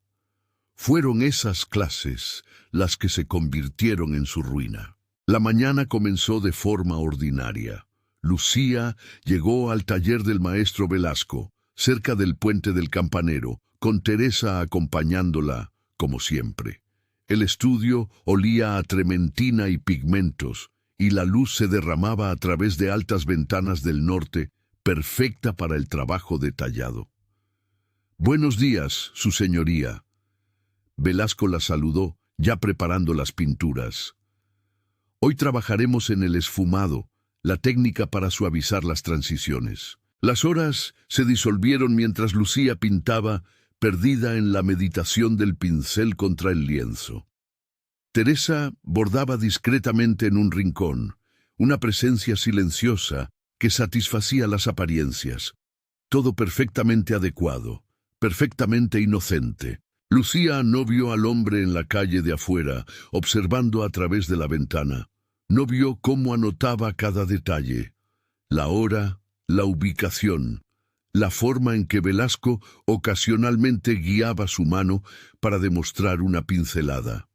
A: Fueron esas clases las que se convirtieron en su ruina. La mañana comenzó de forma ordinaria. Lucía llegó al taller del maestro Velasco, cerca del puente del Campanero, con Teresa acompañándola, como siempre. El estudio olía a trementina y pigmentos, y la luz se derramaba a través de altas ventanas del norte, perfecta para el trabajo detallado. «Buenos días, su señoría». Velasco la saludó, ya preparando las pinturas. «Hoy trabajaremos en el esfumado, la técnica para suavizar las transiciones». Las horas se disolvieron mientras Lucía pintaba, perdida en la meditación del pincel contra el lienzo. Teresa bordaba discretamente en un rincón, una presencia silenciosa que satisfacía las apariencias. Todo perfectamente adecuado, perfectamente inocente. Lucía no vio al hombre en la calle de afuera, observando a través de la ventana. No vio cómo anotaba cada detalle. La hora, la ubicación, la forma en que Velasco ocasionalmente guiaba su mano para demostrar una pincelada.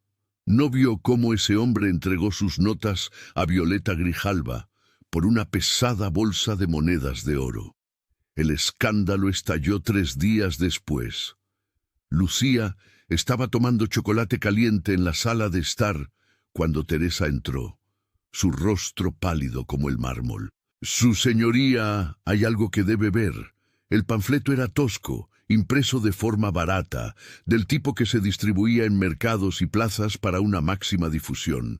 A: No vio cómo ese hombre entregó sus notas a Violeta Grijalva por una pesada bolsa de monedas de oro. El escándalo estalló 3 días después. Lucía estaba tomando chocolate caliente en la sala de estar cuando Teresa entró, su rostro pálido como el mármol. «Su señoría, hay algo que debe ver». El panfleto era tosco, impreso de forma barata, del tipo que se distribuía en mercados y plazas para una máxima difusión.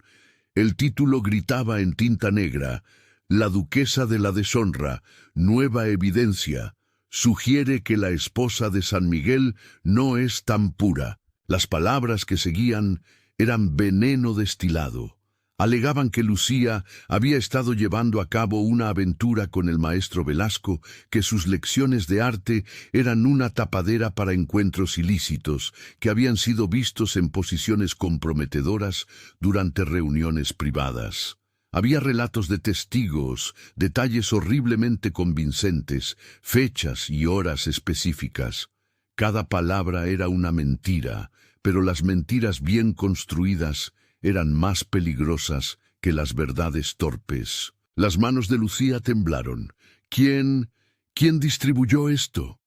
A: El título gritaba en tinta negra: La duquesa de la deshonra, nueva evidencia, sugiere que la esposa de San Miguel no es tan pura. Las palabras que seguían eran veneno destilado. Alegaban que Lucía había estado llevando a cabo una aventura con el maestro Velasco, que sus lecciones de arte eran una tapadera para encuentros ilícitos, que habían sido vistos en posiciones comprometedoras durante reuniones privadas. Había relatos de testigos, detalles horriblemente convincentes, fechas y horas específicas. Cada palabra era una mentira, pero las mentiras bien construidas eran más peligrosas que las verdades torpes. Las manos de Lucía temblaron. ¿Quién distribuyó esto?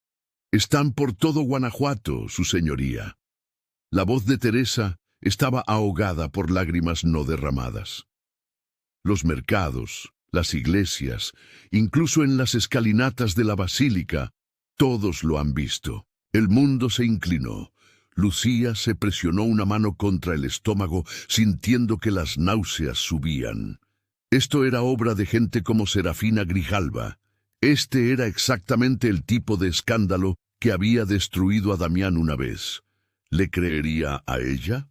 A: Están por todo Guanajuato, su señoría. La voz de Teresa estaba ahogada por lágrimas no derramadas. Los mercados, las iglesias, incluso en las escalinatas de la basílica, todos lo han visto. El mundo se inclinó. Lucía se presionó una mano contra el estómago, sintiendo que las náuseas subían. Esto era obra de gente como Serafina Grijalva. Este era exactamente el tipo de escándalo que había destruido a Damián una vez. ¿Le creería a ella?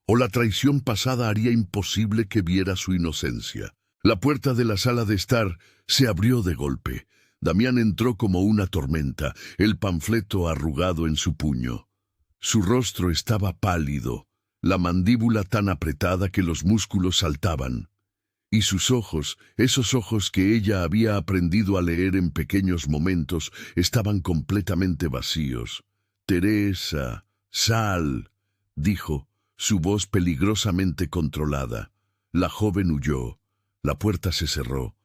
A: ¿O la traición pasada haría imposible que viera su inocencia? La puerta de la sala de estar se abrió de golpe. Damián entró como una tormenta, el panfleto arrugado en su puño. Su rostro estaba pálido, la mandíbula tan apretada que los músculos saltaban. Y sus ojos, esos ojos que ella había aprendido a leer en pequeños momentos, estaban completamente vacíos. «Teresa, sal», dijo, su voz peligrosamente controlada. La joven huyó. La puerta se cerró.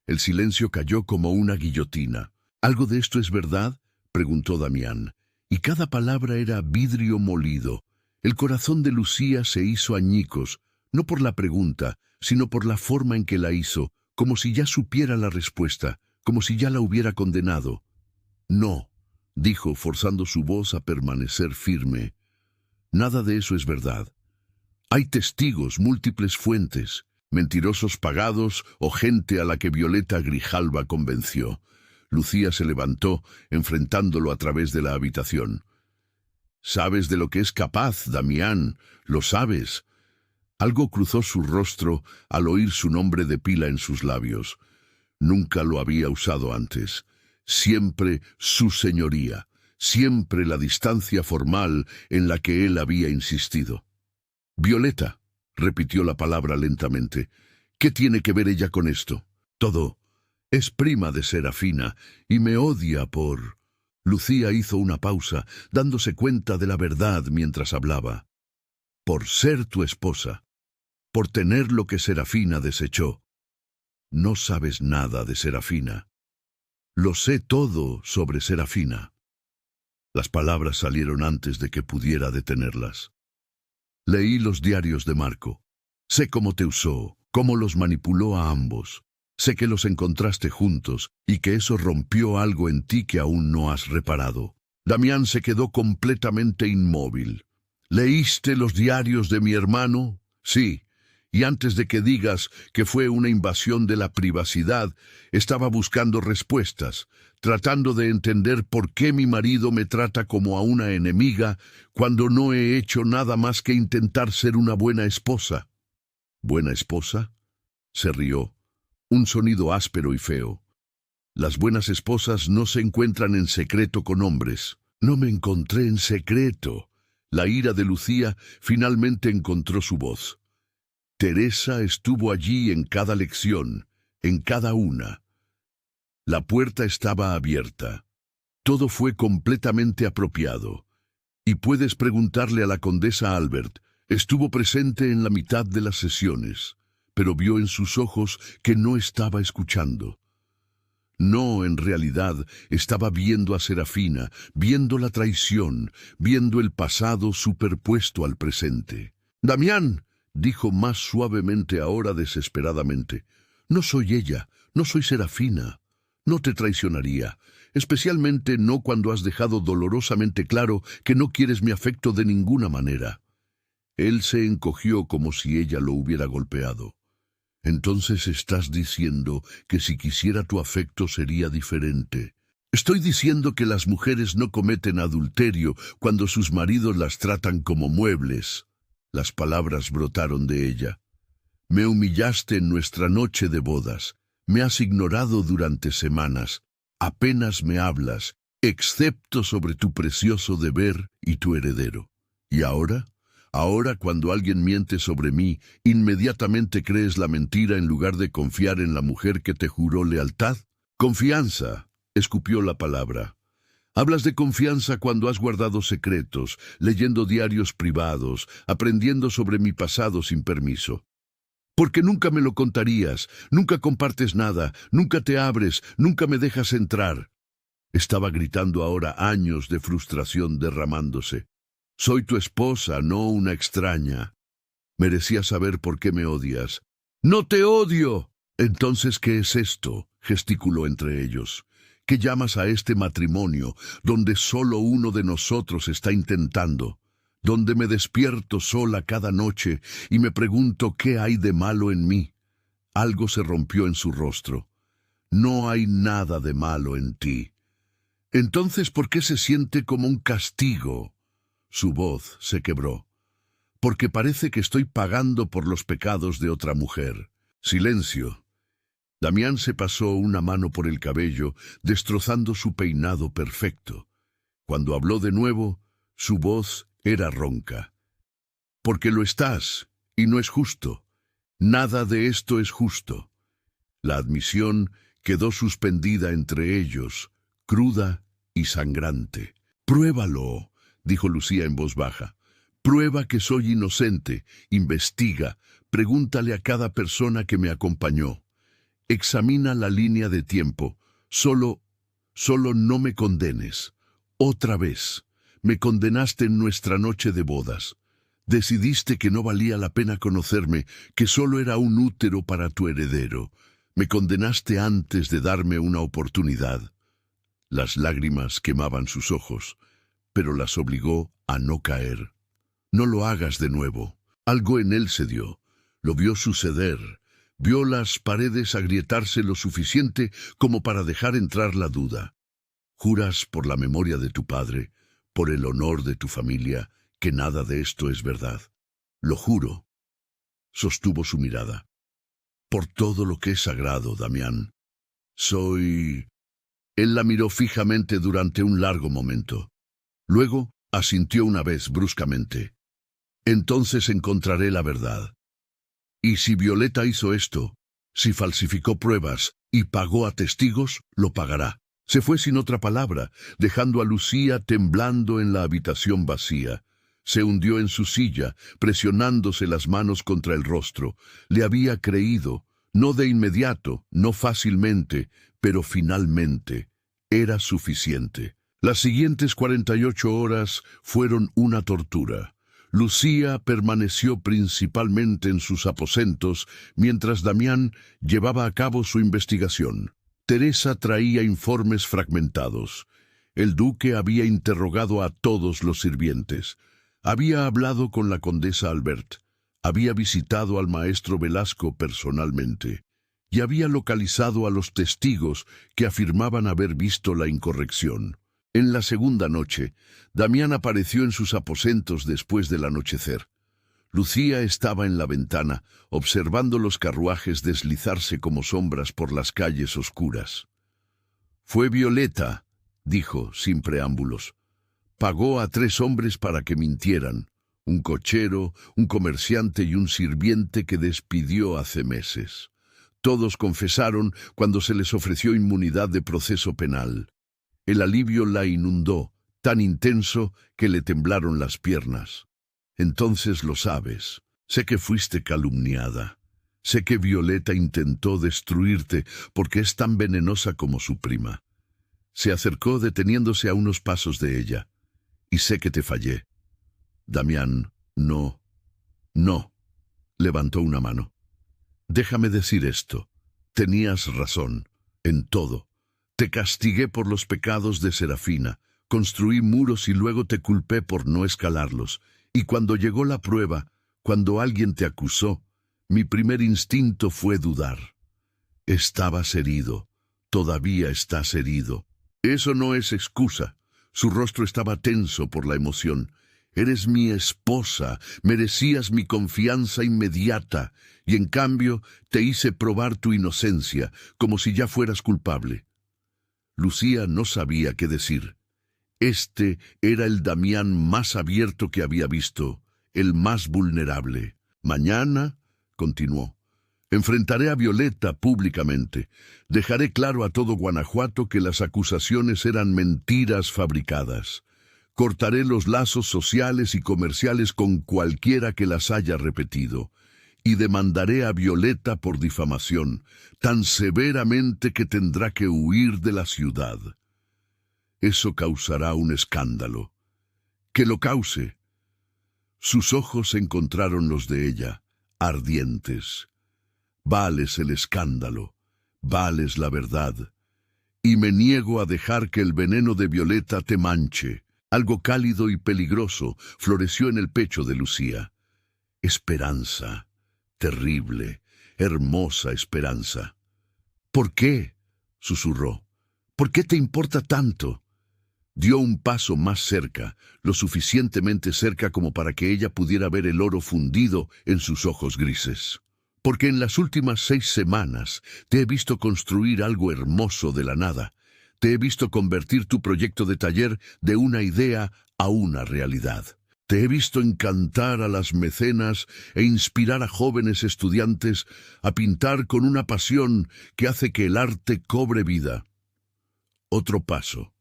A: El silencio cayó como una guillotina. «¿Algo de esto es verdad?», preguntó Damián. Y cada palabra era vidrio molido. El corazón de Lucía se hizo añicos, no por la pregunta, sino por la forma en que la hizo, como si ya supiera la respuesta, como si ya la hubiera condenado. «No», dijo, forzando su voz a permanecer firme. «Nada de eso es verdad. Hay testigos, múltiples fuentes, mentirosos pagados o gente a la que Violeta Grijalva convenció». Lucía se levantó, enfrentándolo a través de la habitación. «Sabes de lo que es capaz, Damián, lo sabes». Algo cruzó su rostro al oír su nombre de pila en sus labios. Nunca lo había usado antes. Siempre su señoría, siempre la distancia formal en la que él había insistido. «Violeta», repitió la palabra lentamente. «¿Qué tiene que ver ella con esto?» «Todo. Es prima de Serafina y me odia por...» Lucía hizo una pausa, dándose cuenta de la verdad mientras hablaba. «Por ser tu esposa. Por tener lo que Serafina desechó. No sabes nada de Serafina. Lo sé todo sobre Serafina». Las palabras salieron antes de que pudiera detenerlas. «Leí los diarios de Marco. Sé cómo te usó, cómo los manipuló a ambos. Sé que los encontraste juntos y que eso rompió algo en ti que aún no has reparado». Damián se quedó completamente inmóvil. «¿Leíste los diarios de mi hermano?» «Sí, y antes de que digas que fue una invasión de la privacidad, estaba buscando respuestas, tratando de entender por qué mi marido me trata como a una enemiga cuando no he hecho nada más que intentar ser una buena esposa». «¿Buena esposa?», se rió. Un sonido áspero y feo. «Las buenas esposas no se encuentran en secreto con hombres». «No me encontré en secreto». La ira de Lucía finalmente encontró su voz. «Teresa estuvo allí en cada lección, en cada una. La puerta estaba abierta. Todo fue completamente apropiado. Y puedes preguntarle a la condesa Albert. Estuvo presente en la mitad de las sesiones, pero vio en sus ojos que no estaba escuchando. No, en realidad, estaba viendo a Serafina, viendo la traición, viendo el pasado superpuesto al presente». «Damián», dijo más suavemente ahora desesperadamente, «no soy ella, no soy Serafina. No te traicionaría, especialmente no cuando has dejado dolorosamente claro que no quieres mi afecto de ninguna manera». Él se encogió como si ella lo hubiera golpeado. Entonces estás diciendo que si quisiera tu afecto sería diferente. Estoy diciendo que las mujeres no cometen adulterio cuando sus maridos las tratan como muebles. Las palabras brotaron de ella. Me humillaste en nuestra noche de bodas. Me has ignorado durante semanas. Apenas me hablas, excepto sobre tu precioso deber y tu heredero. ¿Y ahora? Ahora, cuando alguien miente sobre mí, inmediatamente crees la mentira en lugar de confiar en la mujer que te juró lealtad. Confianza, escupió la palabra. Hablas de confianza cuando has guardado secretos, leyendo diarios privados, aprendiendo sobre mi pasado sin permiso. Porque nunca me lo contarías, nunca compartes nada, nunca te abres, nunca me dejas entrar. Estaba gritando ahora, años de frustración derramándose. Soy tu esposa, no una extraña. Merecía saber por qué me odias. ¡No te odio! Entonces, ¿qué es esto?, gesticuló entre ellos. ¿Qué llamas a este matrimonio, donde solo uno de nosotros está intentando? Donde me despierto sola cada noche y me pregunto qué hay de malo en mí. Algo se rompió en su rostro. No hay nada de malo en ti. Entonces, ¿por qué se siente como un castigo? Su voz se quebró. Porque parece que estoy pagando por los pecados de otra mujer. Silencio. Damián se pasó una mano por el cabello, destrozando su peinado perfecto. Cuando habló de nuevo, su voz era ronca. Porque lo estás, y no es justo. Nada de esto es justo. La admisión quedó suspendida entre ellos, cruda y sangrante. Pruébalo, dijo Lucía en voz baja. Prueba que soy inocente, investiga, pregúntale a cada persona que me acompañó. Examina la línea de tiempo. Solo no me condenes. Otra vez, me condenaste en nuestra noche de bodas. Decidiste que no valía la pena conocerme, que solo era un útero para tu heredero. Me condenaste antes de darme una oportunidad. Las lágrimas quemaban sus ojos, pero las obligó a no caer. No lo hagas de nuevo. Algo en él cedió. Lo vio suceder. Vio las paredes agrietarse lo suficiente como para dejar entrar la duda. Juras por la memoria de tu padre, por el honor de tu familia, que nada de esto es verdad. Lo juro. Sostuvo su mirada. Por todo lo que es sagrado, Damián. Soy... Él la miró fijamente durante un largo momento. Luego asintió una vez bruscamente. Entonces encontraré la verdad. Y si Violeta hizo esto, si falsificó pruebas y pagó a testigos, lo pagará. Se fue sin otra palabra, dejando a Lucía temblando en la habitación vacía. Se hundió en su silla, presionándose las manos contra el rostro. Le había creído, no de inmediato, no fácilmente, pero finalmente. Era suficiente. Las siguientes 48 horas fueron una tortura. Lucía permaneció principalmente en sus aposentos mientras Damián llevaba a cabo su investigación. Teresa traía informes fragmentados. El duque había interrogado a todos los sirvientes. Había hablado con la condesa Albert. Había visitado al maestro Velasco personalmente. Y había localizado a los testigos que afirmaban haber visto la incorrección. En la segunda noche, Damián apareció en sus aposentos después del anochecer. Lucía estaba en la ventana, observando los carruajes deslizarse como sombras por las calles oscuras. «Fue Violeta», dijo, sin preámbulos. «Pagó a 3 hombres para que mintieran, un cochero, un comerciante y un sirviente que despidió hace meses. Todos confesaron cuando se les ofreció inmunidad de proceso penal. El alivio la inundó, tan intenso que le temblaron las piernas. Entonces lo sabes. Sé que fuiste calumniada. Sé que Violeta intentó destruirte porque es tan venenosa como su prima. Se acercó deteniéndose a unos pasos de ella. Y sé que te fallé. Damián, no. Levantó una mano. Déjame decir esto. Tenías razón. En todo. Te castigué por los pecados de Serafina. Construí muros y luego te culpé por no escalarlos. Y cuando llegó la prueba, cuando alguien te acusó, Mi primer instinto fue dudar. Estabas herido. Todavía estás herido. Eso no es excusa. Su rostro estaba tenso por la emoción. Eres mi esposa, merecías mi confianza inmediata, y en cambio te hice probar tu inocencia, como si ya fueras culpable. Lucía no sabía qué decir. Este era el Damián más abierto que había visto, el más vulnerable. Mañana, continuó, enfrentaré a Violeta públicamente. Dejaré claro a todo Guanajuato que las acusaciones eran mentiras fabricadas. Cortaré los lazos sociales y comerciales con cualquiera que las haya repetido. Y demandaré a Violeta por difamación, tan severamente que tendrá que huir de la ciudad. Eso causará un escándalo. Que lo cause. Sus ojos encontraron los de ella, ardientes. Vales el escándalo, vales la verdad. Y me niego a dejar que el veneno de Violeta te manche. Algo cálido y peligroso floreció en el pecho de Lucía. Esperanza, terrible, hermosa esperanza. ¿Por qué?, susurró. ¿Por qué te importa tanto? Dio un paso más cerca, lo suficientemente cerca como para que ella pudiera ver el oro fundido en sus ojos grises. Porque en las últimas 6 semanas te he visto construir algo hermoso de la nada. Te he visto convertir tu proyecto de taller de una idea a una realidad. Te he visto encantar a las mecenas e inspirar a jóvenes estudiantes a pintar con una pasión que hace que el arte cobre vida. Otro paso.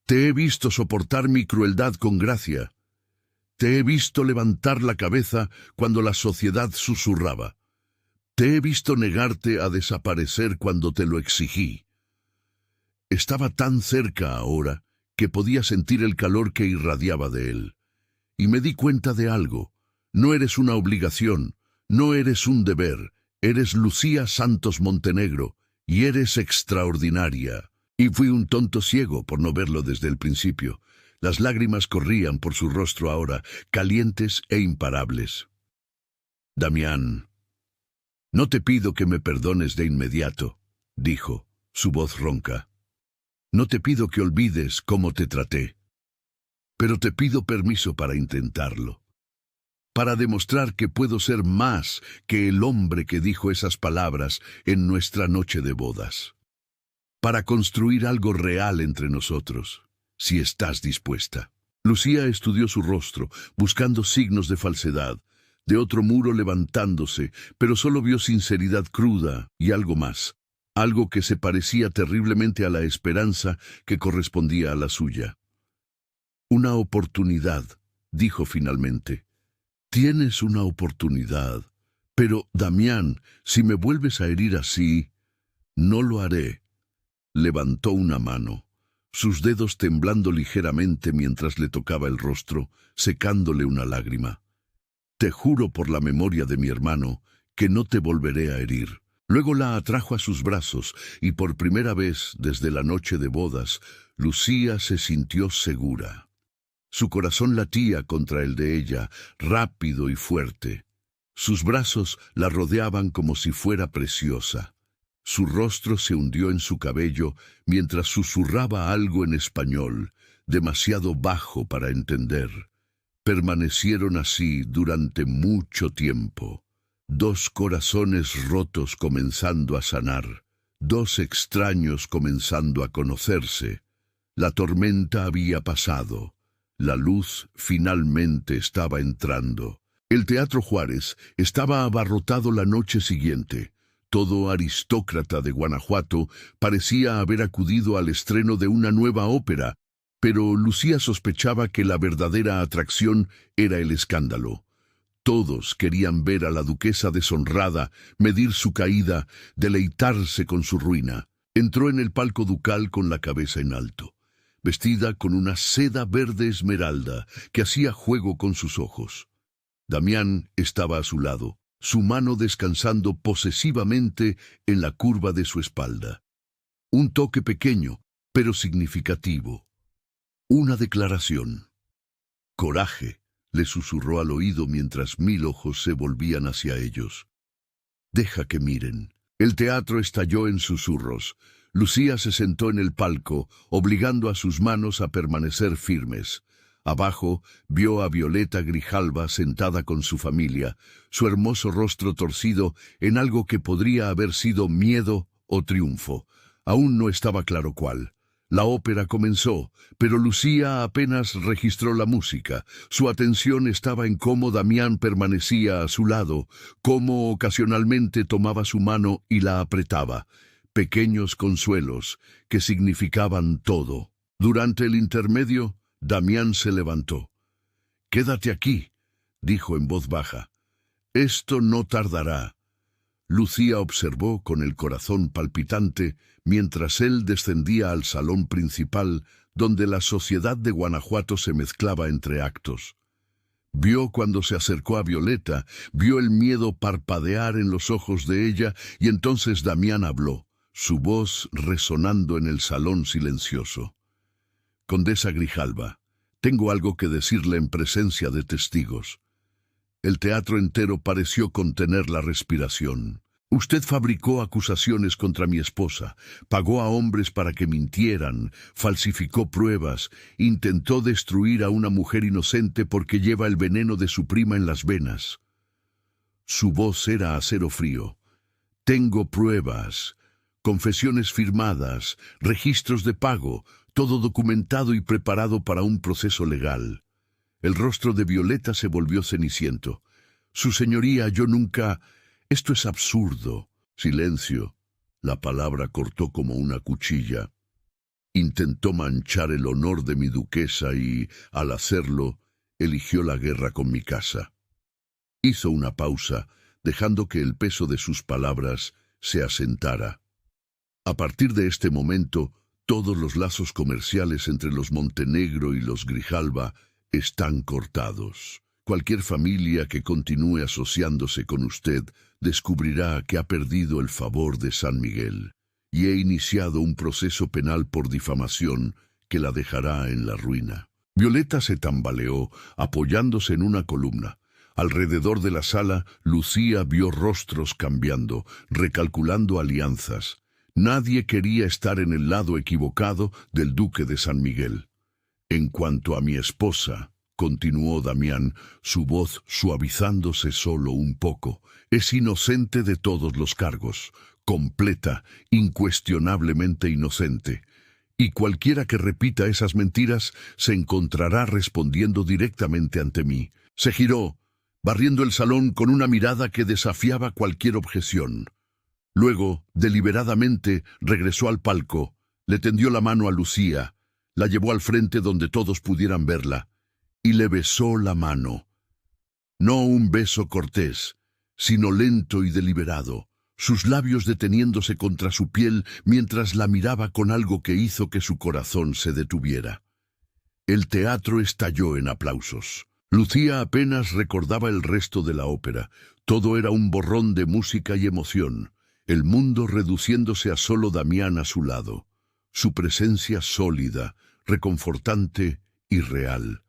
A: Te he visto soportar mi crueldad con gracia. Te he visto levantar la cabeza cuando la sociedad susurraba. Te he visto negarte a desaparecer cuando te lo exigí. Estaba tan cerca ahora que podía sentir el calor que irradiaba de él. Y me di cuenta de algo. No eres una obligación, no eres un deber. Eres Lucía Santos Montenegro y eres extraordinaria. Y fui un tonto ciego por no verlo desde el principio. Las lágrimas corrían por su rostro ahora, calientes e imparables. Damián, no te pido que me perdones de inmediato, dijo, su voz ronca. No te pido que olvides cómo te traté, pero te pido permiso para intentarlo, para demostrar que puedo ser más que el hombre que dijo esas palabras en nuestra noche de bodas, para construir algo real entre nosotros, si estás dispuesta. Lucía estudió su rostro, buscando signos de falsedad, de otro muro levantándose, pero solo vio sinceridad cruda y algo más. Algo que se parecía terriblemente a la esperanza que correspondía a la suya. Una oportunidad, dijo finalmente. Tienes una oportunidad. Pero, Damián, si me vuelves a herir así, no lo haré. Levantó una mano, sus dedos temblando ligeramente mientras le tocaba el rostro, secándole una lágrima. Te juro por la memoria de mi hermano que no te volveré a herir. Luego la atrajo a sus brazos y por primera vez desde la noche de bodas, Lucía se sintió segura. Su corazón latía contra el de ella, rápido y fuerte. Sus brazos la rodeaban como si fuera preciosa. Su rostro se hundió en su cabello mientras susurraba algo en español, demasiado bajo para entender. Permanecieron así durante mucho tiempo. 2 corazones rotos comenzando a sanar, 2 extraños comenzando a conocerse. La tormenta había pasado, la luz finalmente estaba entrando. El Teatro Juárez estaba abarrotado la noche siguiente. Todo aristócrata de Guanajuato parecía haber acudido al estreno de una nueva ópera, pero Lucía sospechaba que la verdadera atracción era el escándalo. Todos querían ver a la duquesa deshonrada, medir su caída, deleitarse con su ruina. Entró en el palco ducal con la cabeza en alto, vestida con una seda verde esmeralda que hacía juego con sus ojos. Damián estaba a su lado, su mano descansando posesivamente en la curva de su espalda. Un toque pequeño, pero significativo. Una declaración. Coraje, le susurró al oído mientras 1000 ojos se volvían hacia ellos. Deja que miren. El teatro estalló en susurros. Lucía se sentó en el palco, obligando a sus manos a permanecer firmes. Abajo vio a Violeta Grijalva sentada con su familia, su hermoso rostro torcido en algo que podría haber sido miedo o triunfo. Aún no estaba claro cuál. La ópera comenzó, pero Lucía apenas registró la música. Su atención estaba en cómo Damián permanecía a su lado, cómo ocasionalmente tomaba su mano y la apretaba. Pequeños consuelos que significaban todo. Durante el intermedio, Damián se levantó. «Quédate aquí», dijo en voz baja. «Esto no tardará». Lucía observó con el corazón palpitante mientras él descendía al salón principal donde la sociedad de Guanajuato se mezclaba entre actos. Vio cuando se acercó a Violeta, vio el miedo parpadear en los ojos de ella y entonces Damián habló, su voz resonando en el salón silencioso. «Condesa Grijalva, tengo algo que decirle en presencia de testigos». El teatro entero pareció contener la respiración. «Usted fabricó acusaciones contra mi esposa, pagó a hombres para que mintieran, falsificó pruebas, intentó destruir a una mujer inocente porque lleva el veneno de su prima en las venas». Su voz era acero frío. «Tengo pruebas, confesiones firmadas, registros de pago, todo documentado y preparado para un proceso legal». El rostro de Violeta se volvió ceniciento. «Su señoría, yo nunca... Esto es absurdo». «Silencio». La palabra cortó como una cuchilla. «Intentó manchar el honor de mi duquesa y, al hacerlo, eligió la guerra con mi casa». Hizo una pausa, dejando que el peso de sus palabras se asentara. A partir de este momento, todos los lazos comerciales entre los Montenegro y los Grijalva están cortados. Cualquier familia que continúe asociándose con usted descubrirá que ha perdido el favor de San Miguel, y he iniciado un proceso penal por difamación que la dejará en la ruina. Violeta se tambaleó, apoyándose en una columna. Alrededor de la sala, Lucía vio rostros cambiando, recalculando alianzas. Nadie quería estar en el lado equivocado del duque de San Miguel. «En cuanto a mi esposa», continuó Damián, su voz suavizándose solo un poco, «es inocente de todos los cargos, completa, incuestionablemente inocente. Y cualquiera que repita esas mentiras se encontrará respondiendo directamente ante mí». Se giró, barriendo el salón con una mirada que desafiaba cualquier objeción. Luego, deliberadamente, regresó al palco, le tendió la mano a Lucía, la llevó al frente donde todos pudieran verla, y le besó la mano. No un beso cortés, sino lento y deliberado, sus labios deteniéndose contra su piel mientras la miraba con algo que hizo que su corazón se detuviera. El teatro estalló en aplausos. Lucía apenas recordaba el resto de la ópera. Todo era un borrón de música y emoción, el mundo reduciéndose a solo Damián a su lado. Su presencia sólida, reconfortante y real.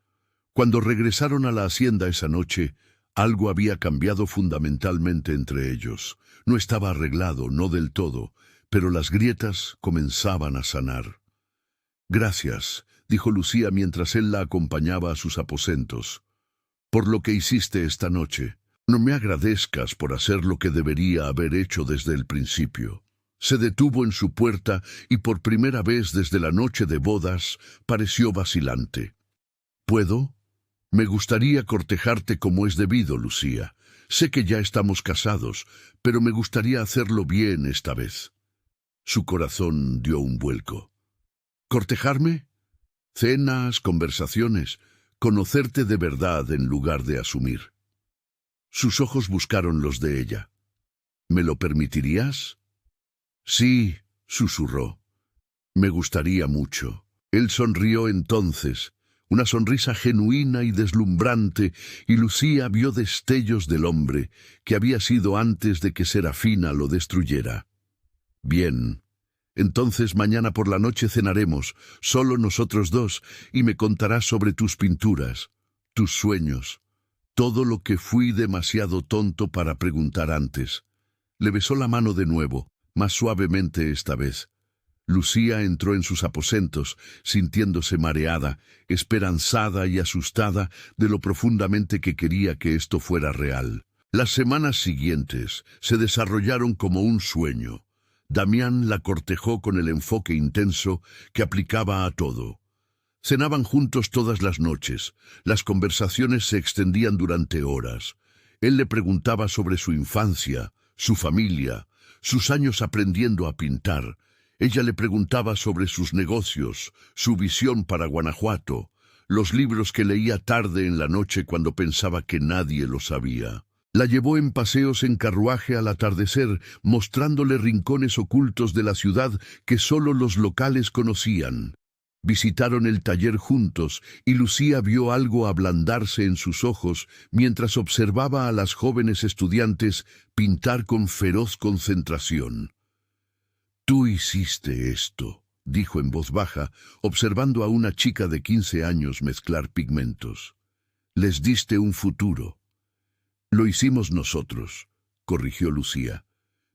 A: Cuando regresaron a la hacienda esa noche, algo había cambiado fundamentalmente entre ellos. No estaba arreglado, no del todo, pero las grietas comenzaban a sanar. «Gracias», dijo Lucía mientras él la acompañaba a sus aposentos, «por lo que hiciste esta noche. No me agradezcas por hacer lo que debería haber hecho desde el principio». Se detuvo en su puerta y por primera vez desde la noche de bodas pareció vacilante. «¿Puedo? Me gustaría cortejarte como es debido, Lucía. Sé que ya estamos casados, pero me gustaría hacerlo bien esta vez». Su corazón dio un vuelco. «¿Cortejarme? Cenas, conversaciones, conocerte de verdad en lugar de asumir». Sus ojos buscaron los de ella. «¿Me lo permitirías?» «Sí», susurró. «Me gustaría mucho». Él sonrió entonces, una sonrisa genuina y deslumbrante, y Lucía vio destellos del hombre que había sido antes de que Serafina lo destruyera. «Bien, entonces mañana por la noche cenaremos, solo nosotros dos, y me contarás sobre tus pinturas. tus sueños, todo lo que fui demasiado tonto para preguntar antes. Le besó la mano de nuevo, más suavemente esta vez. Lucía entró en sus aposentos, sintiéndose mareada, esperanzada y asustada de lo profundamente que quería que esto fuera real. Las semanas siguientes se desarrollaron como un sueño. Damián la cortejó con el enfoque intenso que aplicaba a todo. Cenaban juntos todas las noches. Las conversaciones se extendían durante horas. Él le preguntaba sobre su infancia, su familia, sus años aprendiendo a pintar. Ella le preguntaba sobre sus negocios, su visión para Guanajuato, los libros que leía tarde en la noche cuando pensaba que nadie lo sabía. La llevó en paseos en carruaje al atardecer, mostrándole rincones ocultos de la ciudad que solo los locales conocían. Visitaron el taller juntos y Lucía vio algo ablandarse en sus ojos mientras observaba a las jóvenes estudiantes pintar con feroz concentración. «Tú hiciste esto», dijo en voz baja, observando a una chica de 15 años mezclar pigmentos. «Les diste un futuro». «Lo hicimos nosotros», corrigió Lucía.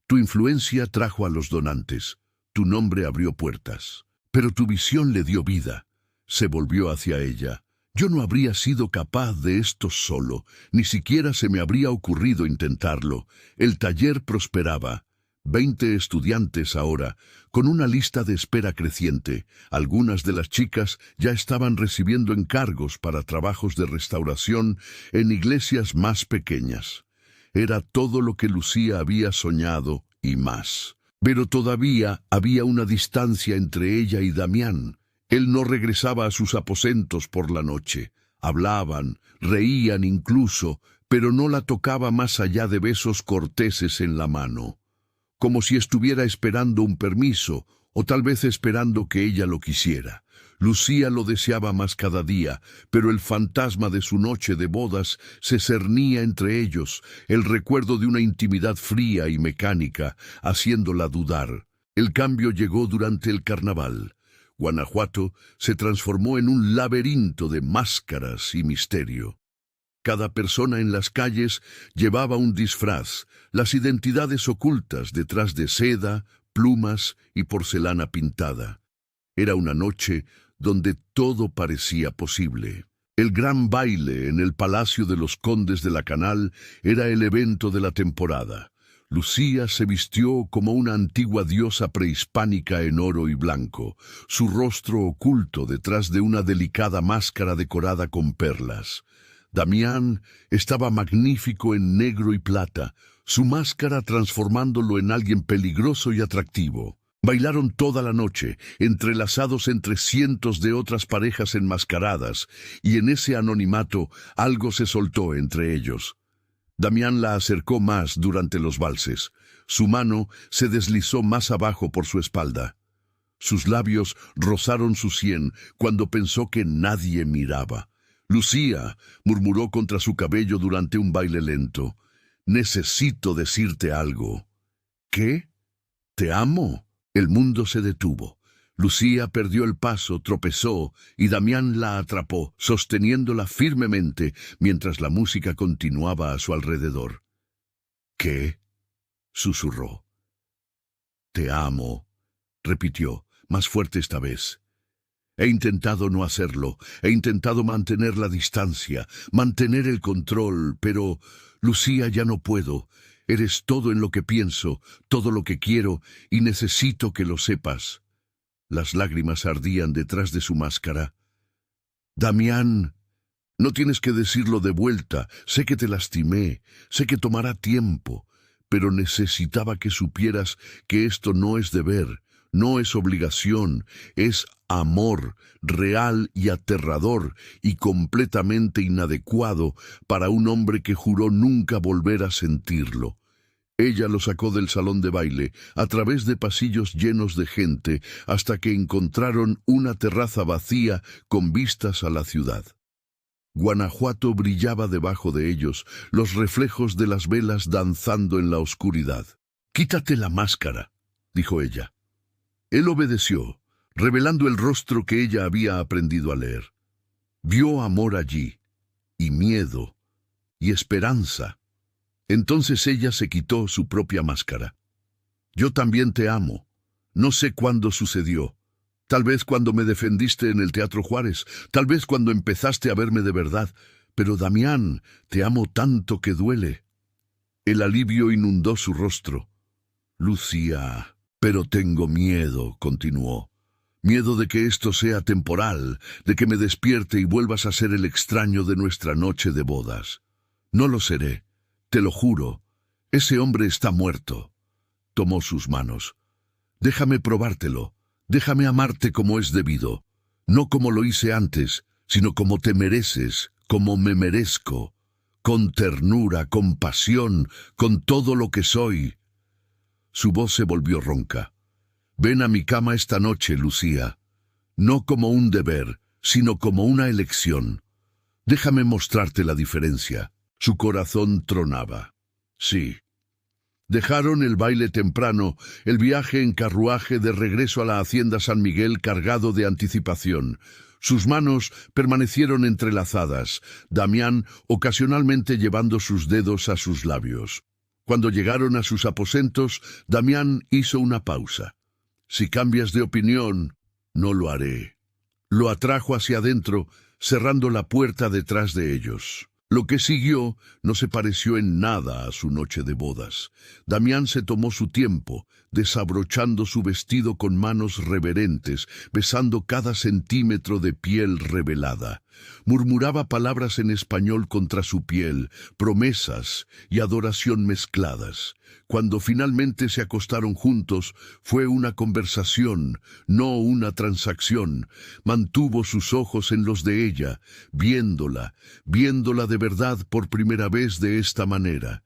A: «Tu influencia trajo a los donantes, tu nombre abrió puertas, pero tu visión le dio vida». Se volvió hacia ella. «Yo no habría sido capaz de esto solo, ni siquiera se me habría ocurrido intentarlo». El taller prosperaba. 20 estudiantes ahora, con una lista de espera creciente. Algunas de las chicas ya estaban recibiendo encargos para trabajos de restauración en iglesias más pequeñas. Era todo lo que Lucía había soñado y más. Pero todavía había una distancia entre ella y Damián. Él no regresaba a sus aposentos por la noche. Hablaban, reían incluso, pero no la tocaba más allá de besos corteses en la mano. Como si estuviera esperando un permiso, o tal vez esperando que ella lo quisiera. Lucía lo deseaba más cada día, pero el fantasma de su noche de bodas se cernía entre ellos, el recuerdo de una intimidad fría y mecánica, haciéndola dudar. El cambio llegó durante el carnaval. Guanajuato se transformó en un laberinto de máscaras y misterio. Cada persona en las calles llevaba un disfraz, las identidades ocultas detrás de seda, plumas y porcelana pintada. Era una noche donde todo parecía posible. El gran baile en el Palacio de los Condes de la Canal era el evento de la temporada. Lucía se vistió como una antigua diosa prehispánica en oro y blanco, su rostro oculto detrás de una delicada máscara decorada con perlas. Damián estaba magnífico en negro y plata, su máscara transformándolo en alguien peligroso y atractivo. Bailaron toda la noche, entrelazados entre cientos de otras parejas enmascaradas, y en ese anonimato algo se soltó entre ellos. Damián la acercó más durante los valses. Su mano se deslizó más abajo por su espalda. Sus labios rozaron su sien cuando pensó que nadie miraba. «Lucía», murmuró contra su cabello durante un baile lento, «necesito decirte algo». «¿Qué? Te amo». El mundo se detuvo. Lucía perdió el paso, tropezó, y Damián la atrapó, sosteniéndola firmemente mientras la música continuaba a su alrededor. «¿Qué?», susurró. «Te amo», repitió, más fuerte esta vez. «He intentado no hacerlo, he intentado mantener la distancia, mantener el control, pero, Lucía, ya no puedo. Eres todo en lo que pienso, todo lo que quiero, y necesito que lo sepas». Las lágrimas ardían detrás de su máscara. «Damián, no tienes que decirlo de vuelta, sé que te lastimé, sé que tomará tiempo, pero necesitaba que supieras que esto no es deber, no es obligación, es amor real y aterrador y completamente inadecuado para un hombre que juró nunca volver a sentirlo». Ella lo sacó del salón de baile, a través de pasillos llenos de gente, hasta que encontraron una terraza vacía con vistas a la ciudad. Guanajuato brillaba debajo de ellos, los reflejos de las velas danzando en la oscuridad. «Quítate la máscara», dijo ella. Él obedeció, revelando el rostro que ella había aprendido a leer. Vio amor allí, y miedo, y esperanza. Entonces ella se quitó su propia máscara. Yo también te amo. No sé cuándo sucedió. Tal vez cuando me defendiste en el Teatro Juárez, tal vez cuando empezaste a verme de verdad. Pero Damián, te amo tanto que duele. El alivio inundó su rostro. Lucía, pero tengo miedo, continuó. Miedo de que esto sea temporal, de que me despierte y vuelvas a ser el extraño de nuestra noche de bodas. No lo seré, te lo juro. Ese hombre está muerto. Tomó sus manos. Déjame probártelo. Déjame amarte como es debido. No como lo hice antes, sino como te mereces, como me merezco. Con ternura, con pasión, con todo lo que soy. Su voz se volvió ronca. Ven a mi cama esta noche, Lucía. No como un deber, sino como una elección. Déjame mostrarte la diferencia. Su corazón tronaba. Sí. Dejaron el baile temprano, el viaje en carruaje de regreso a la hacienda San Miguel cargado de anticipación. Sus manos permanecieron entrelazadas, Damián ocasionalmente llevando sus dedos a sus labios. Cuando llegaron a sus aposentos, Damián hizo una pausa. Si cambias de opinión, no lo haré. Lo atrajo hacia adentro, cerrando la puerta detrás de ellos. Lo que siguió no se pareció en nada a su noche de bodas. Damián se tomó su tiempo, desabrochando su vestido con manos reverentes, besando cada centímetro de piel revelada. Murmuraba palabras en español contra su piel, promesas y adoración mezcladas. Cuando finalmente se acostaron juntos, fue una conversación, no una transacción. Mantuvo sus ojos en los de ella, viéndola de verdad por primera vez de esta manera.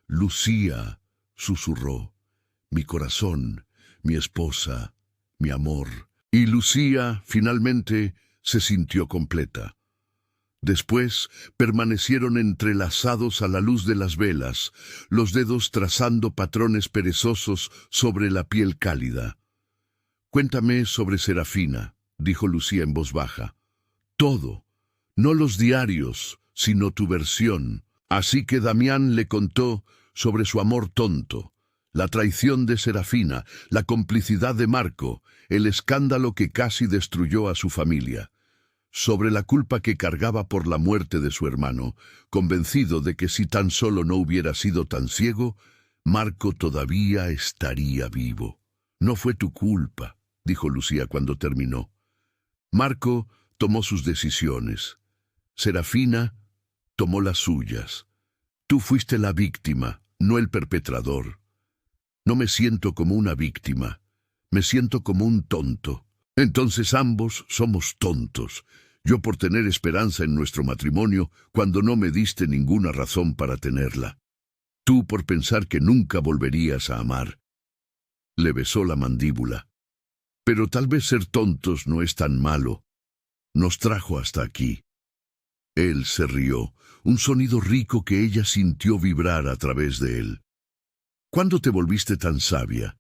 A: Lucía, susurró, mi corazón, mi esposa, mi amor. Y Lucía, finalmente, se sintió completa. Después permanecieron entrelazados a la luz de las velas, los dedos trazando patrones perezosos sobre la piel cálida. Cuéntame sobre Serafina, dijo Lucía en voz baja. Todo, no los diarios, sino tu versión. Así que Damián le contó sobre su amor tonto, la traición de Serafina, la complicidad de Marco, el escándalo que casi destruyó a su familia. Sobre la culpa que cargaba por la muerte de su hermano, convencido de que si tan solo no hubiera sido tan ciego, Marco todavía estaría vivo. No fue tu culpa, dijo Lucía cuando terminó. Marco tomó sus decisiones. Serafina tomó las suyas. Tú fuiste la víctima, no el perpetrador. No me siento como una víctima, me siento como un tonto. Entonces ambos somos tontos. Yo por tener esperanza en nuestro matrimonio cuando no me diste ninguna razón para tenerla. Tú por pensar que nunca volverías a amar. Le besó la mandíbula. Pero tal vez ser tontos no es tan malo. Nos trajo hasta aquí. Él se rió, un sonido rico que ella sintió vibrar a través de él. ¿Cuándo te volviste tan sabia?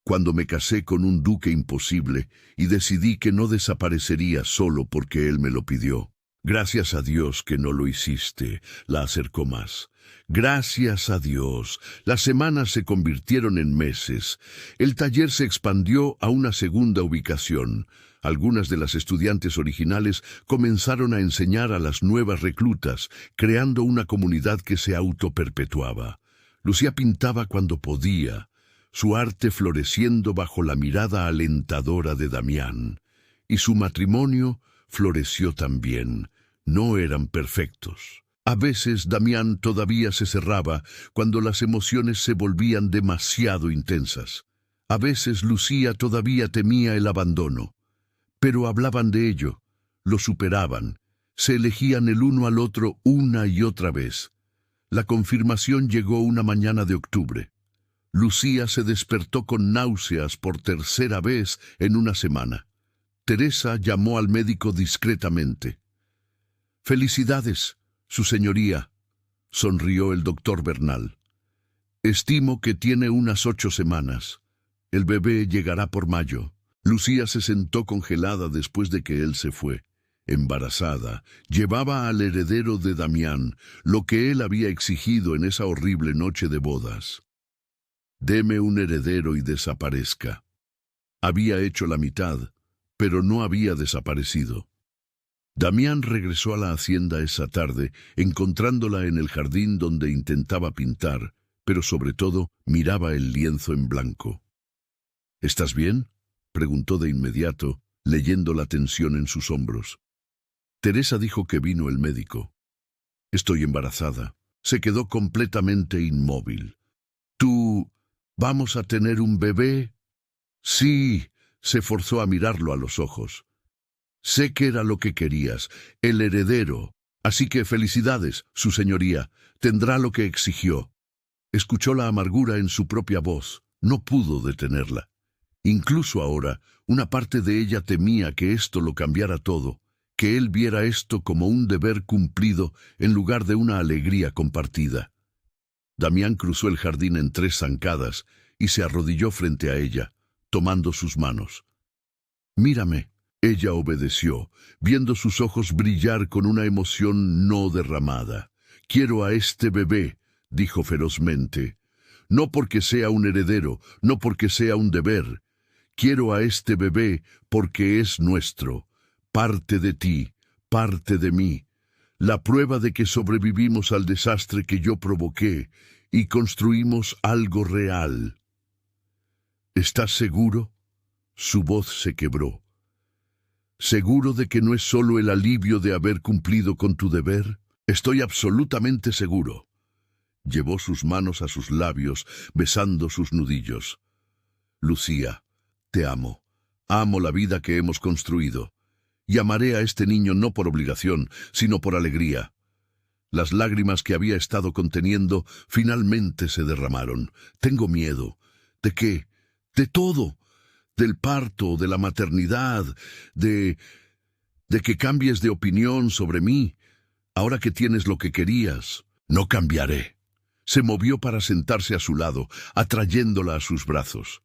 A: Cuando me casé con un duque imposible y decidí que no desaparecería solo porque él me lo pidió. Gracias a Dios que no lo hiciste, la acercó más. Gracias a Dios, las semanas se convirtieron en meses. El taller se expandió a una segunda ubicación. Algunas de las estudiantes originales comenzaron a enseñar a las nuevas reclutas, creando una comunidad que se autoperpetuaba. Lucía pintaba cuando podía, su arte floreciendo bajo la mirada alentadora de Damián. Y su matrimonio floreció también. No eran perfectos. A veces Damián todavía se cerraba cuando las emociones se volvían demasiado intensas. A veces Lucía todavía temía el abandono. Pero hablaban de ello, lo superaban, se elegían el uno al otro una y otra vez. La confirmación llegó una mañana de octubre. Lucía se despertó con náuseas por tercera vez en una semana. Teresa llamó al médico discretamente. «Felicidades, su señoría», sonrió el doctor Bernal. «Estimo que tiene unas 8 semanas. El bebé llegará por mayo». Lucía se sentó congelada después de que él se fue. Embarazada, llevaba al heredero de Damián, lo que él había exigido en esa horrible noche de bodas. Deme un heredero y desaparezca. Había hecho la mitad, pero no había desaparecido. Damián regresó a la hacienda esa tarde, encontrándola en el jardín donde intentaba pintar, pero sobre todo miraba el lienzo en blanco. —¿Estás bien? —preguntó de inmediato, leyendo la tensión en sus hombros. Teresa dijo que vino el médico. —Estoy embarazada. Se quedó completamente inmóvil. —¿Tú vamos a tener un bebé? —Sí. Se forzó a mirarlo a los ojos. —Sé que era lo que querías, el heredero. Así que felicidades, su señoría. Tendrá lo que exigió. Escuchó la amargura en su propia voz. No pudo detenerla. Incluso ahora, una parte de ella temía que esto lo cambiara todo, que él viera esto como un deber cumplido en lugar de una alegría compartida. Damián cruzó el jardín en 3 zancadas y se arrodilló frente a ella, tomando sus manos. —Mírame. Ella obedeció, viendo sus ojos brillar con una emoción no derramada. —Quiero a este bebé —dijo ferozmente—. No porque sea un heredero, no porque sea un deber. Quiero a este bebé porque es nuestro, parte de ti, parte de mí, la prueba de que sobrevivimos al desastre que yo provoqué y construimos algo real. ¿Estás seguro? Su voz se quebró. ¿Seguro de que no es solo el alivio de haber cumplido con tu deber? Estoy absolutamente seguro. Llevó sus manos a sus labios, besando sus nudillos. Lucía, te amo. Amo la vida que hemos construido. Y amaré a este niño no por obligación, sino por alegría. Las lágrimas que había estado conteniendo finalmente se derramaron. Tengo miedo. ¿De qué? De todo. Del parto, de la maternidad, de que cambies de opinión sobre mí. Ahora que tienes lo que querías, no cambiaré. Se movió para sentarse a su lado, atrayéndola a sus brazos.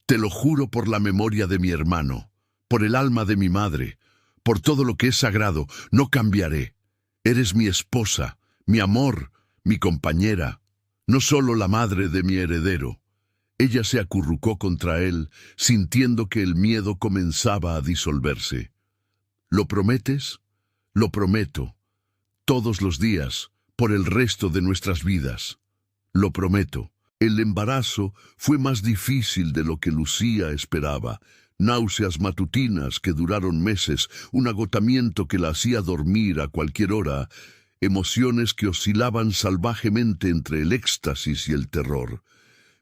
A: Te lo juro por la memoria de mi hermano, por el alma de mi madre, por todo lo que es sagrado, no cambiaré. Eres mi esposa, mi amor, mi compañera, no solo la madre de mi heredero. Ella se acurrucó contra él, sintiendo que el miedo comenzaba a disolverse. ¿Lo prometes? Lo prometo. Todos los días, por el resto de nuestras vidas. Lo prometo. El embarazo fue más difícil de lo que Lucía esperaba. Náuseas matutinas que duraron meses, un agotamiento que la hacía dormir a cualquier hora, emociones que oscilaban salvajemente entre el éxtasis y el terror.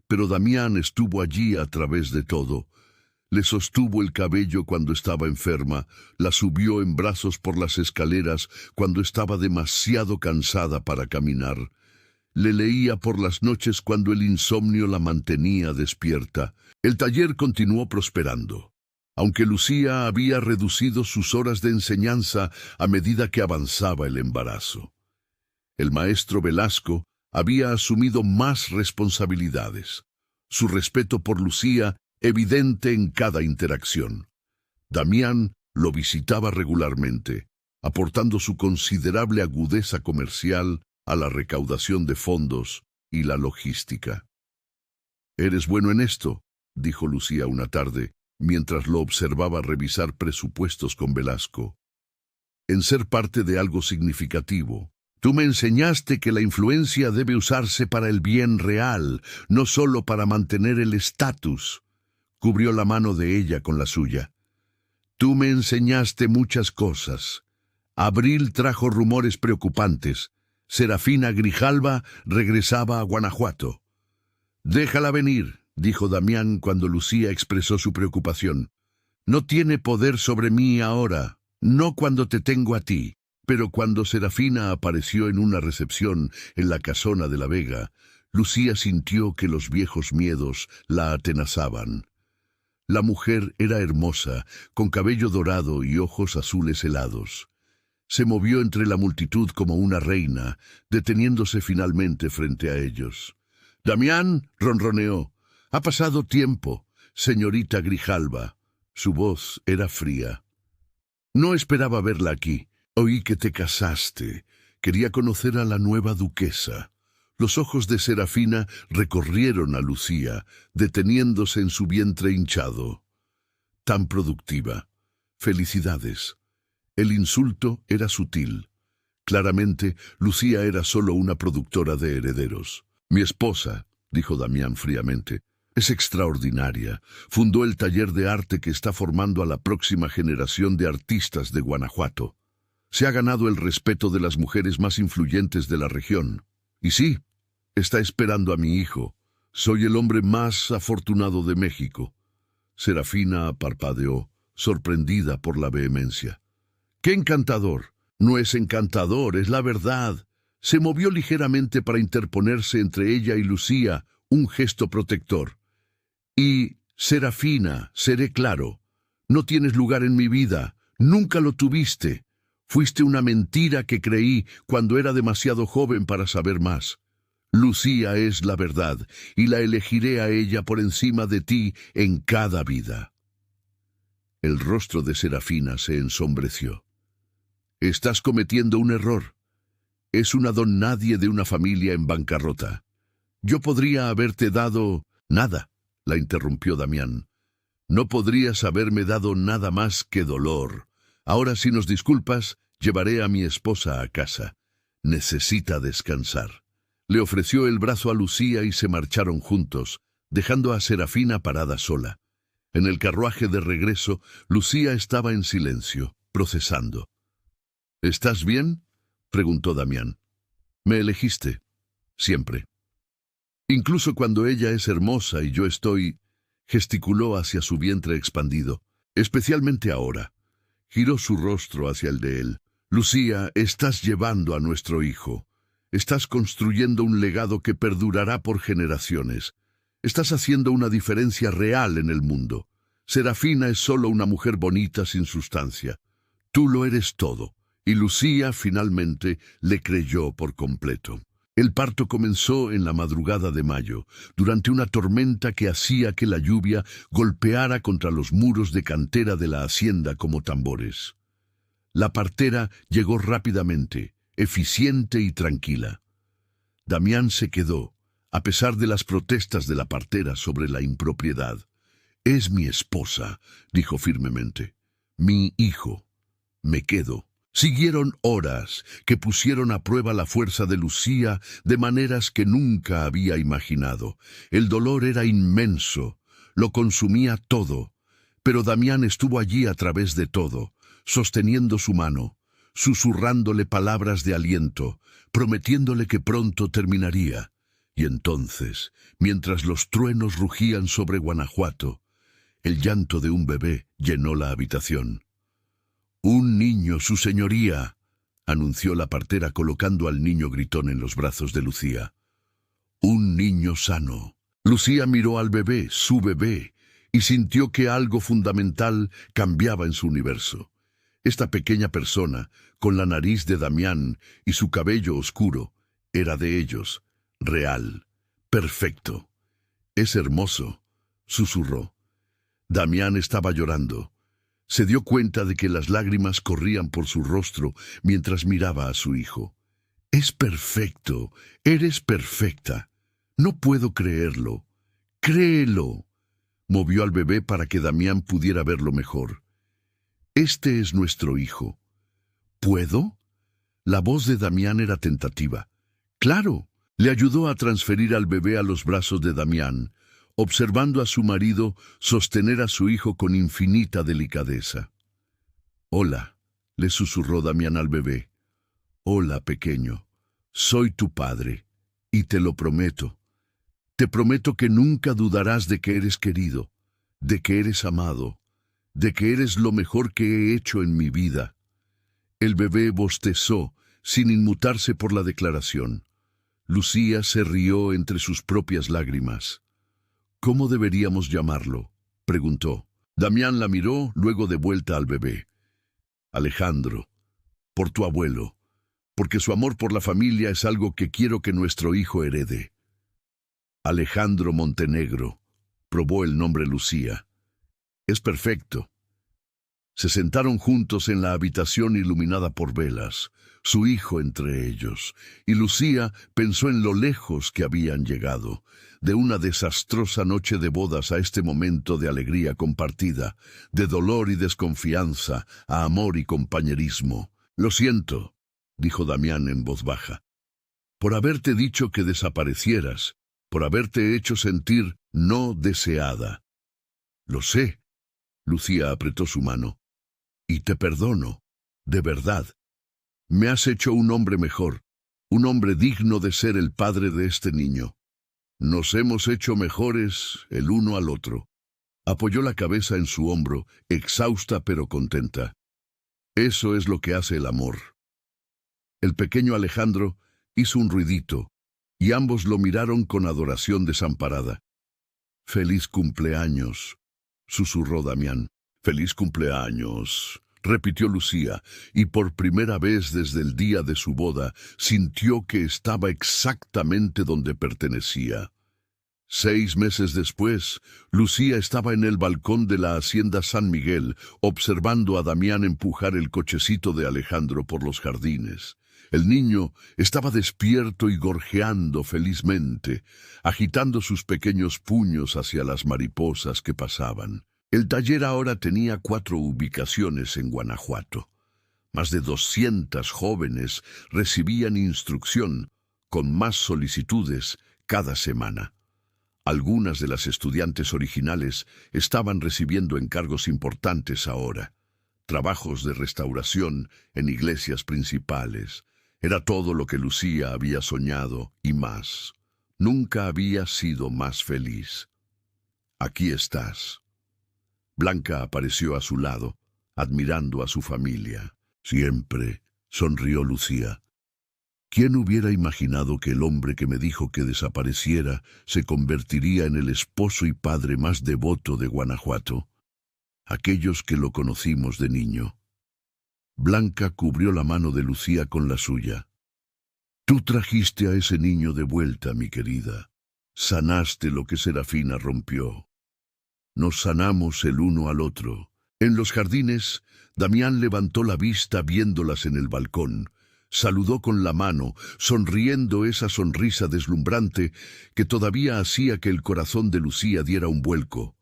A: Pero Damián estuvo allí a través de todo. Le sostuvo el cabello cuando estaba enferma, la subió en brazos por las escaleras cuando estaba demasiado cansada para caminar. Le leía por las noches cuando el insomnio la mantenía despierta. El taller continuó prosperando, aunque Lucía había reducido sus horas de enseñanza a medida que avanzaba el embarazo. El maestro Velasco había asumido más responsabilidades. Su respeto por Lucía evidente en cada interacción. Damián lo visitaba regularmente, aportando su considerable agudeza comercial a la recaudación de fondos y la logística. «¿Eres bueno en esto?», dijo Lucía una tarde, mientras lo observaba revisar presupuestos con Velasco. «En ser parte de algo significativo. Tú me enseñaste que la influencia debe usarse para el bien real, no solo para mantener el estatus». Cubrió la mano de ella con la suya. «Tú me enseñaste muchas cosas. Abril trajo rumores preocupantes. Serafina Grijalva regresaba a Guanajuato». «Déjala venir», dijo Damián cuando Lucía expresó su preocupación. «No tiene poder sobre mí ahora, no cuando te tengo a ti». Pero cuando Serafina apareció en una recepción en la casona de la Vega, Lucía sintió que los viejos miedos la atenazaban. La mujer era hermosa, con cabello dorado y ojos azules helados. Se movió entre la multitud como una reina, deteniéndose finalmente frente a ellos. «Damián», ronroneó, «ha pasado tiempo, señorita Grijalva». Su voz era fría. No esperaba verla aquí. Oí que te casaste. Quería conocer a la nueva duquesa. Los ojos de Serafina recorrieron a Lucía, deteniéndose en su vientre hinchado. Tan productiva. Felicidades. El insulto era sutil. Claramente, Lucía era solo una productora de herederos. Mi esposa, dijo Damián fríamente, es extraordinaria. Fundó el taller de arte que está formando a la próxima generación de artistas de Guanajuato. Se ha ganado el respeto de las mujeres más influyentes de la región. Y sí, está esperando a mi hijo. Soy el hombre más afortunado de México. Serafina parpadeó, sorprendida por la vehemencia. ¡Qué encantador! No es encantador, es la verdad. Se movió ligeramente para interponerse entre ella y Lucía, un gesto protector. Y, Serafina, seré claro, no tienes lugar en mi vida, nunca lo tuviste. Fuiste una mentira que creí cuando era demasiado joven para saber más. Lucía es la verdad, y la elegiré a ella por encima de ti en cada vida. El rostro de Serafina se ensombreció. Estás cometiendo un error. Es una don nadie de una familia en bancarrota. Yo podría haberte dado... Nada, la interrumpió Damián. No podrías haberme dado nada más que dolor. Ahora, si nos disculpas, llevaré a mi esposa a casa. Necesita descansar. Le ofreció el brazo a Lucía y se marcharon juntos, dejando a Serafina parada sola. En el carruaje de regreso, Lucía estaba en silencio, procesando. ¿Estás bien?, preguntó Damián. Me elegiste. Siempre. Incluso cuando ella es hermosa y yo estoy... Gesticuló hacia su vientre expandido. Especialmente ahora. Giró su rostro hacia el de él. Lucía, estás llevando a nuestro hijo. Estás construyendo un legado que perdurará por generaciones. Estás haciendo una diferencia real en el mundo. Serafina es solo una mujer bonita sin sustancia. Tú lo eres todo. Y Lucía finalmente le creyó por completo. El parto comenzó en la madrugada de mayo, durante una tormenta que hacía que la lluvia golpeara contra los muros de cantera de la hacienda como tambores. La partera llegó rápidamente, eficiente y tranquila. Damián se quedó, a pesar de las protestas de la partera sobre la impropiedad. «Es mi esposa», dijo firmemente. «Mi hijo. Me quedo». Siguieron horas que pusieron a prueba la fuerza de Lucía de maneras que nunca había imaginado. El dolor era inmenso, lo consumía todo, pero Damián estuvo allí a través de todo, sosteniendo su mano, susurrándole palabras de aliento, prometiéndole que pronto terminaría. Y entonces, mientras los truenos rugían sobre Guanajuato, el llanto de un bebé llenó la habitación. «Un niño, su señoría», anunció la partera colocando al niño gritón en los brazos de Lucía. «Un niño sano». Lucía miró al bebé, su bebé, y sintió que algo fundamental cambiaba en su universo. Esta pequeña persona, con la nariz de Damián y su cabello oscuro, era de ellos, real, perfecto. «Es hermoso», susurró. Damián estaba llorando. Se dio cuenta de que las lágrimas corrían por su rostro mientras miraba a su hijo. «Es perfecto, eres perfecta. No puedo creerlo. Créelo». Movió al bebé para que Damián pudiera verlo mejor. «Este es nuestro hijo». «¿Puedo?». La voz de Damián era tentativa. «Claro». Le ayudó a transferir al bebé a los brazos de Damián, observando a su marido sostener a su hijo con infinita delicadeza. «Hola», le susurró Damián al bebé. «Hola, pequeño. Soy tu padre, y te lo prometo. Te prometo que nunca dudarás de que eres querido, de que eres amado, de que eres lo mejor que he hecho en mi vida». El bebé bostezó, sin inmutarse por la declaración. Lucía se rió entre sus propias lágrimas. «¿Cómo deberíamos llamarlo?», preguntó. Damián la miró, luego de vuelta al bebé. «Alejandro, por tu abuelo, porque su amor por la familia es algo que quiero que nuestro hijo herede». «Alejandro Montenegro», probó el nombre Lucía. «Es perfecto». Se sentaron juntos en la habitación iluminada por velas, su hijo entre ellos, y Lucía pensó en lo lejos que habían llegado, de una desastrosa noche de bodas a este momento de alegría compartida, de dolor y desconfianza a amor y compañerismo. «Lo siento», dijo Damián en voz baja, «por haberte dicho que desaparecieras, por haberte hecho sentir no deseada». «Lo sé», Lucía apretó su mano, «y te perdono, de verdad. Me has hecho un hombre mejor, un hombre digno de ser el padre de este niño. Nos hemos hecho mejores el uno al otro». Apoyó la cabeza en su hombro, exhausta pero contenta. «Eso es lo que hace el amor». El pequeño Alejandro hizo un ruidito, y ambos lo miraron con adoración desamparada. «Feliz cumpleaños», susurró Damián. «Feliz cumpleaños», repitió Lucía, y por primera vez desde el día de su boda sintió que estaba exactamente donde pertenecía. 6 meses después, Lucía estaba en el balcón de la hacienda San Miguel, observando a Damián empujar el cochecito de Alejandro por los jardines. El niño estaba despierto y gorjeando felizmente, agitando sus pequeños puños hacia las mariposas que pasaban. El taller ahora tenía 4 ubicaciones en Guanajuato. Más de 200 jóvenes recibían instrucción, con más solicitudes, cada semana. Algunas de las estudiantes originales estaban recibiendo encargos importantes ahora. Trabajos de restauración en iglesias principales. Era todo lo que Lucía había soñado y más. Nunca había sido más feliz. «Aquí estás». Blanca apareció a su lado, admirando a su familia. «Siempre», sonrió Lucía. «¿Quién hubiera imaginado que el hombre que me dijo que desapareciera se convertiría en el esposo y padre más devoto de Guanajuato? Aquellos que lo conocimos de niño». Blanca cubrió la mano de Lucía con la suya. «Tú trajiste a ese niño de vuelta, mi querida. Sanaste lo que Serafina rompió. Nos sanamos el uno al otro». En los jardines, Damián levantó la vista viéndolas en el balcón. Saludó con la mano, sonriendo esa sonrisa deslumbrante que todavía hacía que el corazón de Lucía diera un vuelco.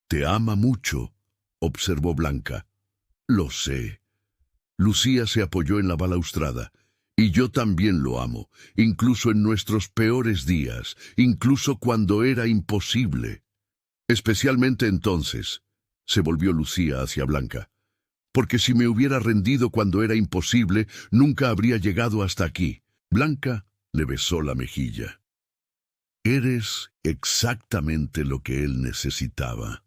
A: «Te ama mucho», observó Blanca. «Lo sé». Lucía se apoyó en la balaustrada. «Y yo también lo amo, incluso en nuestros peores días, incluso cuando era imposible. Especialmente entonces», se volvió Lucía hacia Blanca, «porque si me hubiera rendido cuando era imposible, nunca habría llegado hasta aquí». Blanca le besó la mejilla. «Eres exactamente lo que él necesitaba.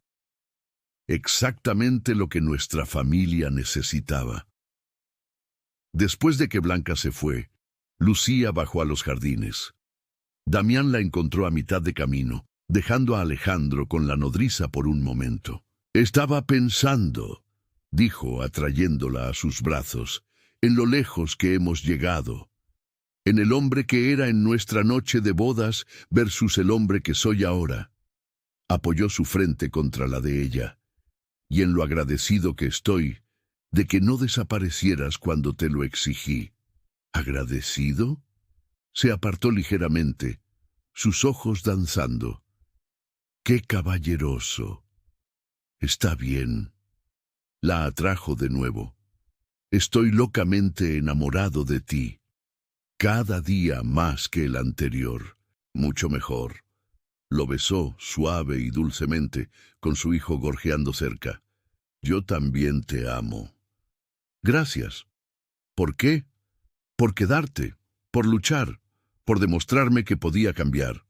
A: Exactamente lo que nuestra familia necesitaba». Después de que Blanca se fue, Lucía bajó a los jardines. Damián la encontró a mitad de camino, dejando a Alejandro con la nodriza por un momento. «Estaba pensando», dijo, atrayéndola a sus brazos, «en lo lejos que hemos llegado, en el hombre que era en nuestra noche de bodas versus el hombre que soy ahora». Apoyó su frente contra la de ella. «Y en lo agradecido que estoy de que no desaparecieras cuando te lo exigí». «¿Agradecido?». Se apartó ligeramente, sus ojos danzando. «Qué caballeroso». «Está bien». La atrajo de nuevo. «Estoy locamente enamorado de ti. Cada día más que el anterior. Mucho mejor». Lo besó suave y dulcemente, con su hijo gorjeando cerca. «Yo también te amo». «Gracias». «¿Por qué?». «Por quedarte, por luchar, por demostrarme que podía cambiar».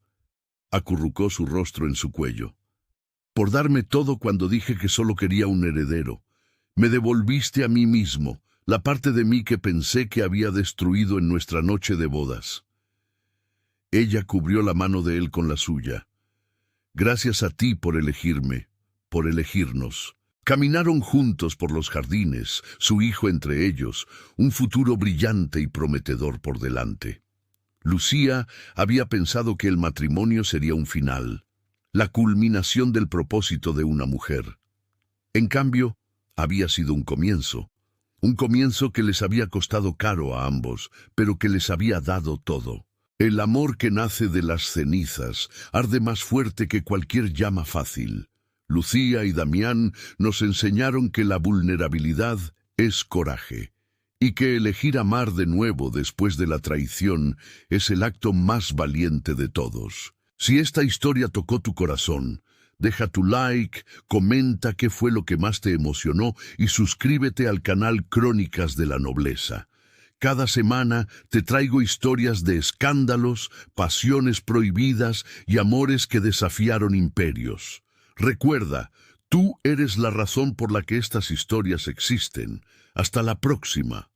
A: Acurrucó su rostro en su cuello. «Por darme todo cuando dije que solo quería un heredero. Me devolviste a mí mismo, la parte de mí que pensé que había destruido en nuestra noche de bodas». Ella cubrió la mano de él con la suya. «Gracias a ti por elegirme, por elegirnos». Caminaron juntos por los jardines, su hijo entre ellos, un futuro brillante y prometedor por delante. Lucía había pensado que el matrimonio sería un final, la culminación del propósito de una mujer. En cambio, había sido un comienzo que les había costado caro a ambos, pero que les había dado todo. El amor que nace de las cenizas arde más fuerte que cualquier llama fácil. Lucía y Damián nos enseñaron que la vulnerabilidad es coraje, y que elegir amar de nuevo después de la traición es el acto más valiente de todos. Si esta historia tocó tu corazón, deja tu like, comenta qué fue lo que más te emocionó y suscríbete al canal Crónicas de la Nobleza. Cada semana te traigo historias de escándalos, pasiones prohibidas y amores que desafiaron imperios. Recuerda, tú eres la razón por la que estas historias existen. Hasta la próxima.